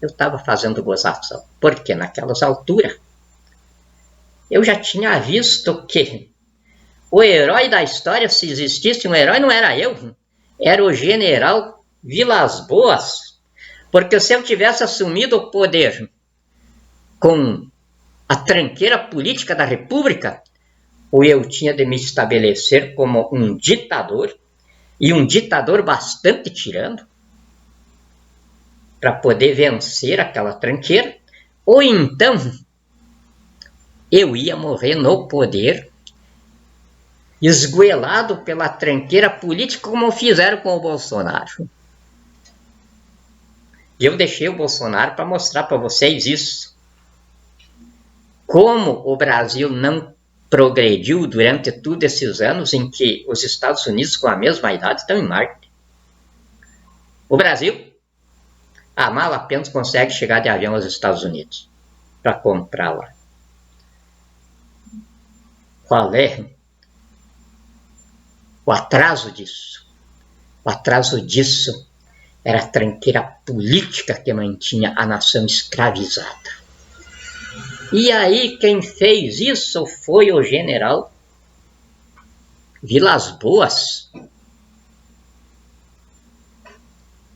Eu estava fazendo gozação, porque naquelas alturas eu já tinha visto que o herói da história, se existisse um herói, não era eu, era o general Vilas Boas. Porque se eu tivesse assumido o poder com a tranqueira política da República, ou eu tinha de me estabelecer como um ditador, e um ditador bastante tirano, para poder vencer aquela tranqueira, ou então eu ia morrer no poder, esgoelado pela tranqueira política, como fizeram com o Bolsonaro. E eu deixei o Bolsonaro para mostrar para vocês isso. Como o Brasil não progrediu durante todos esses anos em que os Estados Unidos, com a mesma idade, estão em Marte. O Brasil, a mal apenas consegue chegar de avião aos Estados Unidos para comprar lá. Qual é o atraso disso? O atraso disso era a tranqueira política que mantinha a nação escravizada. E aí quem fez isso foi o general Vilas Boas.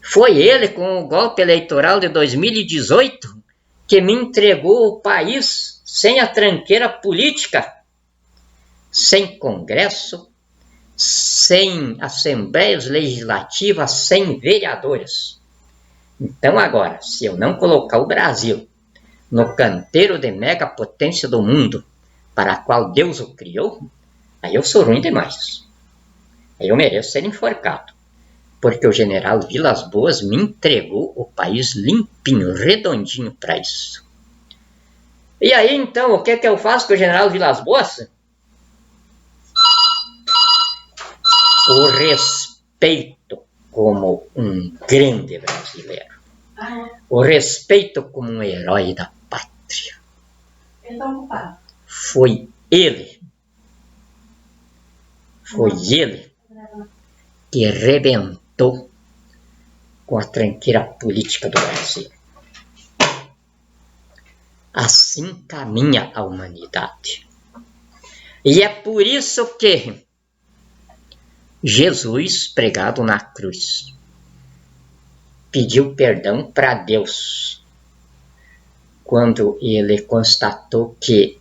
Foi ele, com o golpe eleitoral de 2018, que me entregou o país sem a tranqueira política, sem Congresso, sem assembleias legislativas, sem vereadores. Então agora, se eu não colocar o Brasil no canteiro de megapotência do mundo, para a qual Deus o criou, aí eu sou ruim demais. Aí eu mereço ser enforcado, porque o general Vilas Boas me entregou o país limpinho, redondinho para isso. E aí, então, o que é que eu faço com o general Vilas Boas? O respeito como um grande brasileiro. O respeito como um herói da pátria. Foi ele que rebentou com a tranqueira política do Brasil. Assim caminha a humanidade. E é por isso que Jesus, pregado na cruz, pediu perdão para Deus quando ele constatou que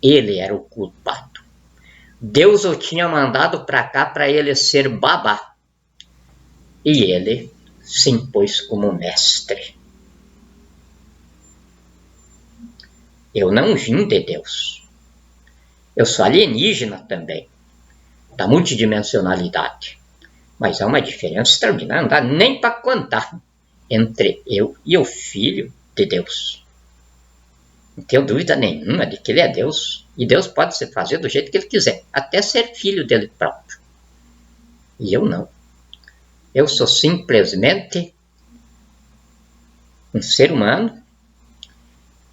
ele era o culpado. Deus o tinha mandado para cá para ele ser babá. E ele se impôs como mestre. Eu não vim de Deus. Eu sou alienígena também, da multidimensionalidade. Mas há uma diferença extraordinária, não dá nem para contar, entre eu e o Filho de Deus. Não tenho dúvida nenhuma de que ele é Deus. E Deus pode se fazer do jeito que ele quiser, até ser filho dele próprio. E eu não. Eu sou simplesmente um ser humano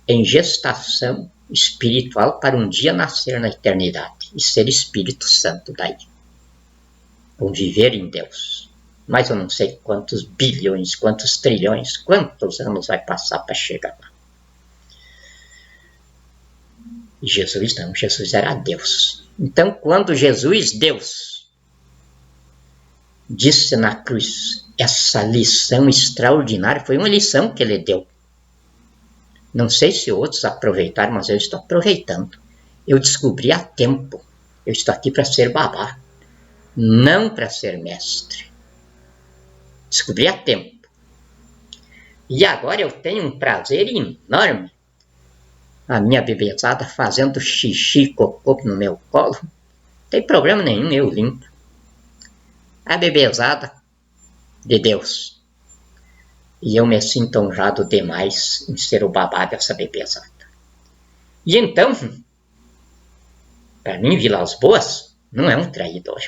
em gestação espiritual para um dia nascer na eternidade e ser Espírito Santo daí. Ou viver em Deus. Mas eu não sei quantos bilhões, quantos trilhões, quantos anos vai passar para chegar lá. E Jesus não, Jesus era Deus. Então, quando Jesus, Deus, disse na cruz essa lição extraordinária, foi uma lição que ele deu. Não sei se outros aproveitaram, mas eu estou aproveitando. Eu descobri a tempo. Eu estou aqui para ser babá, não para ser mestre. Descobri a tempo. E agora eu tenho um prazer enorme. A minha bebezada fazendo xixi, cocô no meu colo. Não tem problema nenhum, eu limpo. A bebezada de Deus. E eu me sinto honrado demais em ser o babá dessa bebezada. E então, para mim, Vilas Boas não é um traidor.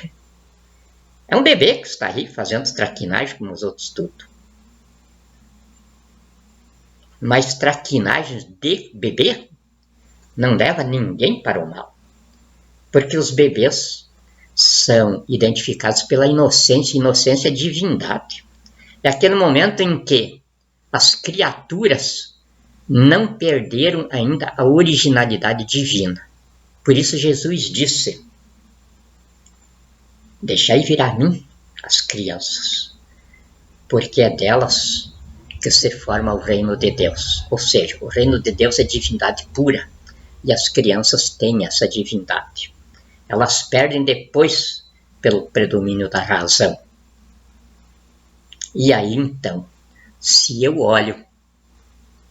É um bebê que está aí fazendo traquinagem como os outros tudo. Mas traquinagens de bebê não leva ninguém para o mal. Porque os bebês são identificados pela inocência. Inocência é divindade. É aquele momento em que as criaturas não perderam ainda a originalidade divina. Por isso Jesus disse: deixai vir a mim as crianças, porque é delas que se forma o reino de Deus. Ou seja, o reino de Deus é divindade pura, e as crianças têm essa divindade. Elas perdem depois pelo predomínio da razão. E aí então, se eu olho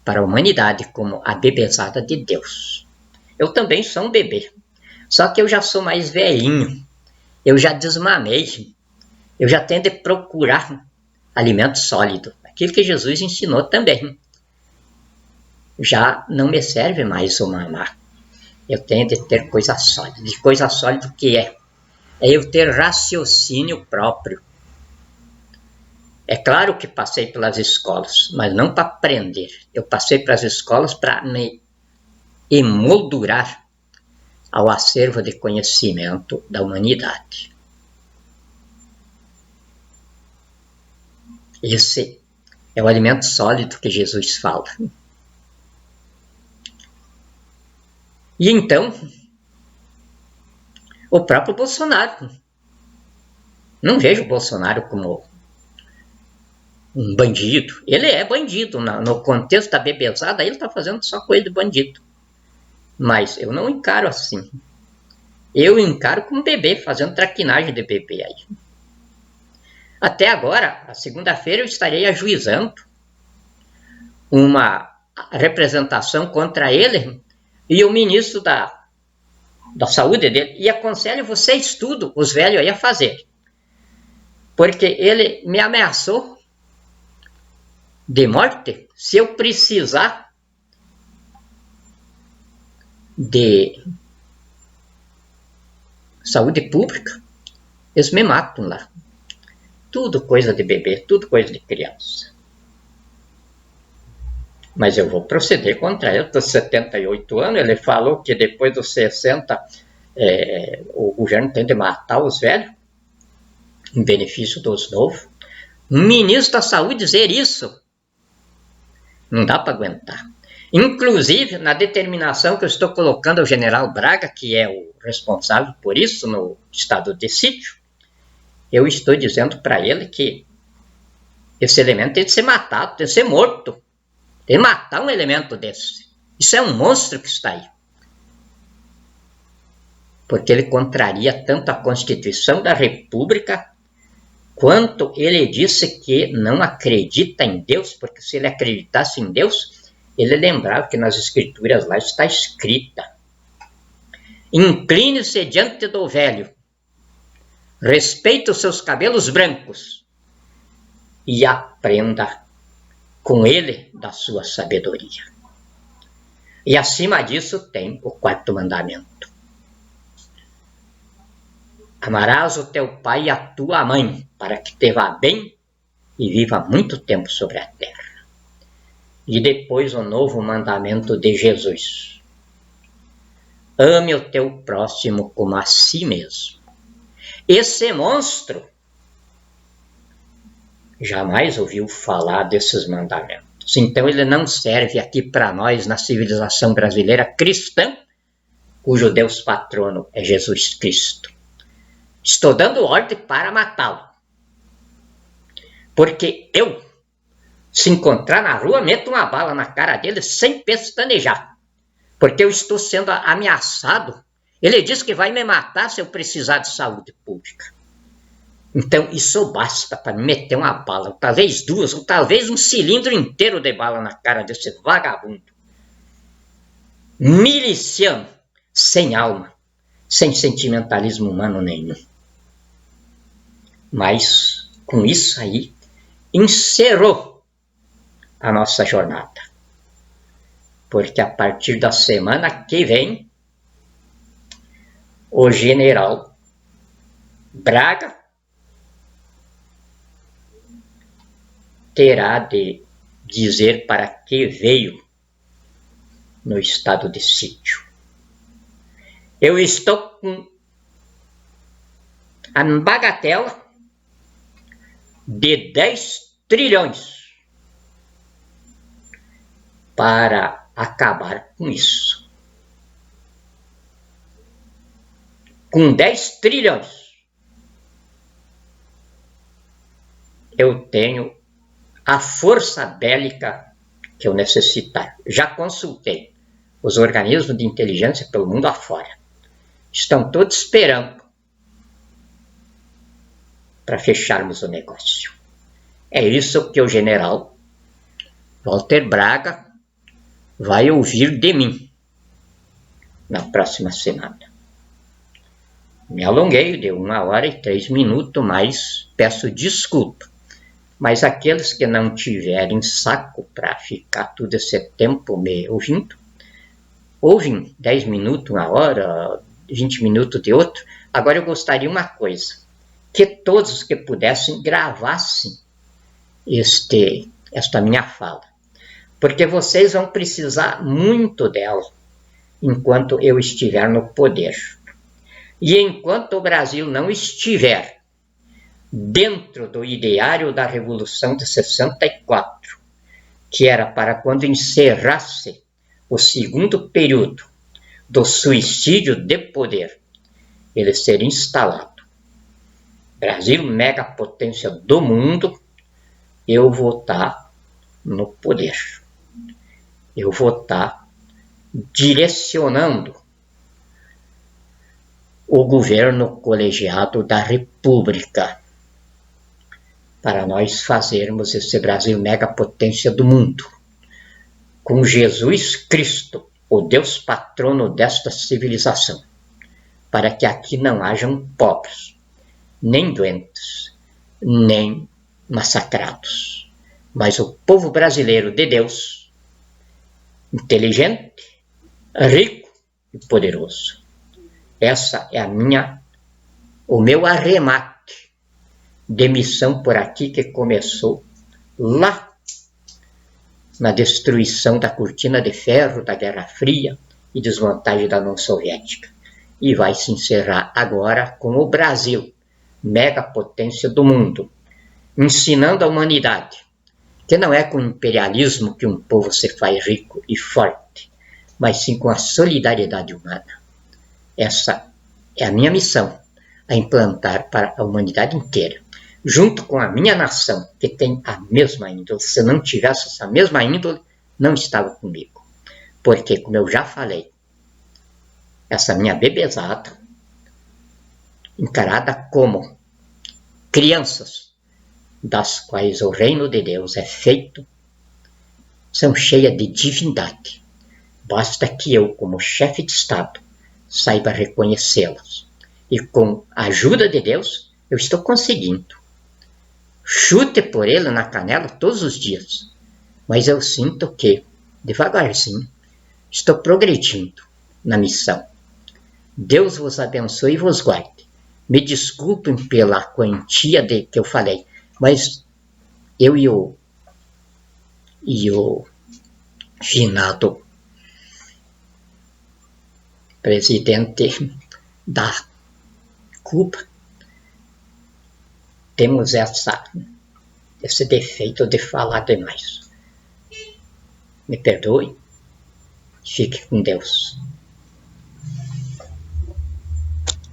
para a humanidade como a bebezada de Deus, eu também sou um bebê, só que eu já sou mais velhinho, eu já desmamei, eu já tenho de procurar alimento sólido, aquilo que Jesus ensinou também. Já não me serve mais o mamar, eu tenho de ter coisa sólida. De coisa sólida o que é? É eu ter raciocínio próprio. É claro que passei pelas escolas, mas não para aprender. Eu passei pelas escolas para me emoldurar ao acervo de conhecimento da humanidade. Esse é o alimento sólido que Jesus fala. E então, o próprio Bolsonaro. Não vejo o Bolsonaro como um bandido. Ele é bandido. No contexto da bebezada, ele está fazendo só coisa de bandido. Mas eu não encaro assim. Eu encaro como bebê, fazendo traquinagem de bebê aí. Até agora, a segunda-feira, eu estarei ajuizando uma representação contra ele e o ministro da saúde dele, e aconselho vocês tudo, os velhos aí, a fazer. Porque ele me ameaçou de morte se eu precisar de saúde pública. Eles me matam lá. Tudo coisa de bebê, tudo coisa de criança. Mas eu vou proceder contra ele. Estou 78 anos, ele falou que depois dos 60 o governo tem de matar os velhos em benefício dos novos. Um ministro da saúde dizer isso, não dá para aguentar. Inclusive, na determinação que eu estou colocando ao general Braga, que é o responsável por isso no estado de sítio, eu estou dizendo para ele que esse elemento tem de ser matado, tem de ser morto. Tem de matar um elemento desse. Isso é um monstro que está aí. Porque ele contraria tanto a Constituição da República, quanto ele disse que não acredita em Deus, porque se ele acreditasse em Deus, ele lembrava que nas Escrituras lá está escrita: incline-se diante do velho, respeite os seus cabelos brancos e aprenda com ele da sua sabedoria. E acima disso tem o 4º mandamento: amarás o teu pai e a tua mãe, para que te vá bem e viva muito tempo sobre a terra. E depois o novo mandamento de Jesus: ame o teu próximo como a si mesmo. Esse monstro jamais ouviu falar desses mandamentos. Então ele não serve aqui para nós na civilização brasileira cristã, cujo Deus patrono é Jesus Cristo. Estou dando ordem para matá-lo. Porque eu, se encontrar na rua, meto uma bala na cara dele sem pestanejar. Porque eu estou sendo ameaçado. Ele diz que vai me matar se eu precisar de saúde pública. Então isso basta para me meter uma bala, ou talvez duas, ou talvez um cilindro inteiro de bala na cara desse vagabundo. Miliciano, sem alma, sem sentimentalismo humano nenhum. Mas com isso aí, encerrou a nossa jornada. Porque a partir da semana que vem, o general Braga terá de dizer para que veio no estado de sítio. Eu estou com a bagatela de 10 trilhões para acabar com isso. Com 10 trilhões, eu tenho a força bélica que eu necessitar. Já consultei os organismos de inteligência pelo mundo afora. Estão todos esperando para fecharmos o negócio. É isso que o general Walter Braga vai ouvir de mim na próxima semana. Me alonguei de 1h03, mas peço desculpa. Mas aqueles que não tiverem saco para ficar todo esse tempo me ouvindo, ouvem 10 minutos, 1 hora, 20 minutos de outro. Agora eu gostaria uma coisa: que todos que pudessem gravassem esta minha fala, porque vocês vão precisar muito dela enquanto eu estiver no poder. E enquanto o Brasil não estiver dentro do ideário da Revolução de 64, que era para quando encerrasse o segundo período do suicídio de poder, ele ser instalado. Brasil, megapotência do mundo, eu vou estar no poder. Eu vou estar direcionando o governo colegiado da República para nós fazermos esse Brasil megapotência do mundo, com Jesus Cristo, o Deus patrono desta civilização, para que aqui não hajam pobres, nem doentes, nem massacrados, mas o povo brasileiro de Deus, inteligente, rico e poderoso. Essa é o meu arremate de missão por aqui, que começou lá na destruição da cortina de ferro da Guerra Fria e desmontagem da União Soviética. E vai se encerrar agora com o Brasil, megapotência do mundo, ensinando a humanidade que não é com o imperialismo que um povo se faz rico e forte, mas sim com a solidariedade humana. Essa é a minha missão, a implantar para a humanidade inteira, junto com a minha nação, que tem a mesma índole. Se não tivesse essa mesma índole, não estava comigo. Porque, como eu já falei, essa minha bebezada, encarada como crianças, das quais o reino de Deus é feito, são cheias de divindade. Basta que eu, como chefe de Estado, saiba reconhecê-las. E com a ajuda de Deus, eu estou conseguindo. Chute por ele na canela todos os dias. Mas eu sinto que, devagarzinho, estou progredindo na missão. Deus vos abençoe e vos guarde. Me desculpem pela quantia que eu falei, mas eu e o finado presidente da Cuba temos esse defeito de falar demais. Me perdoe, fique com Deus.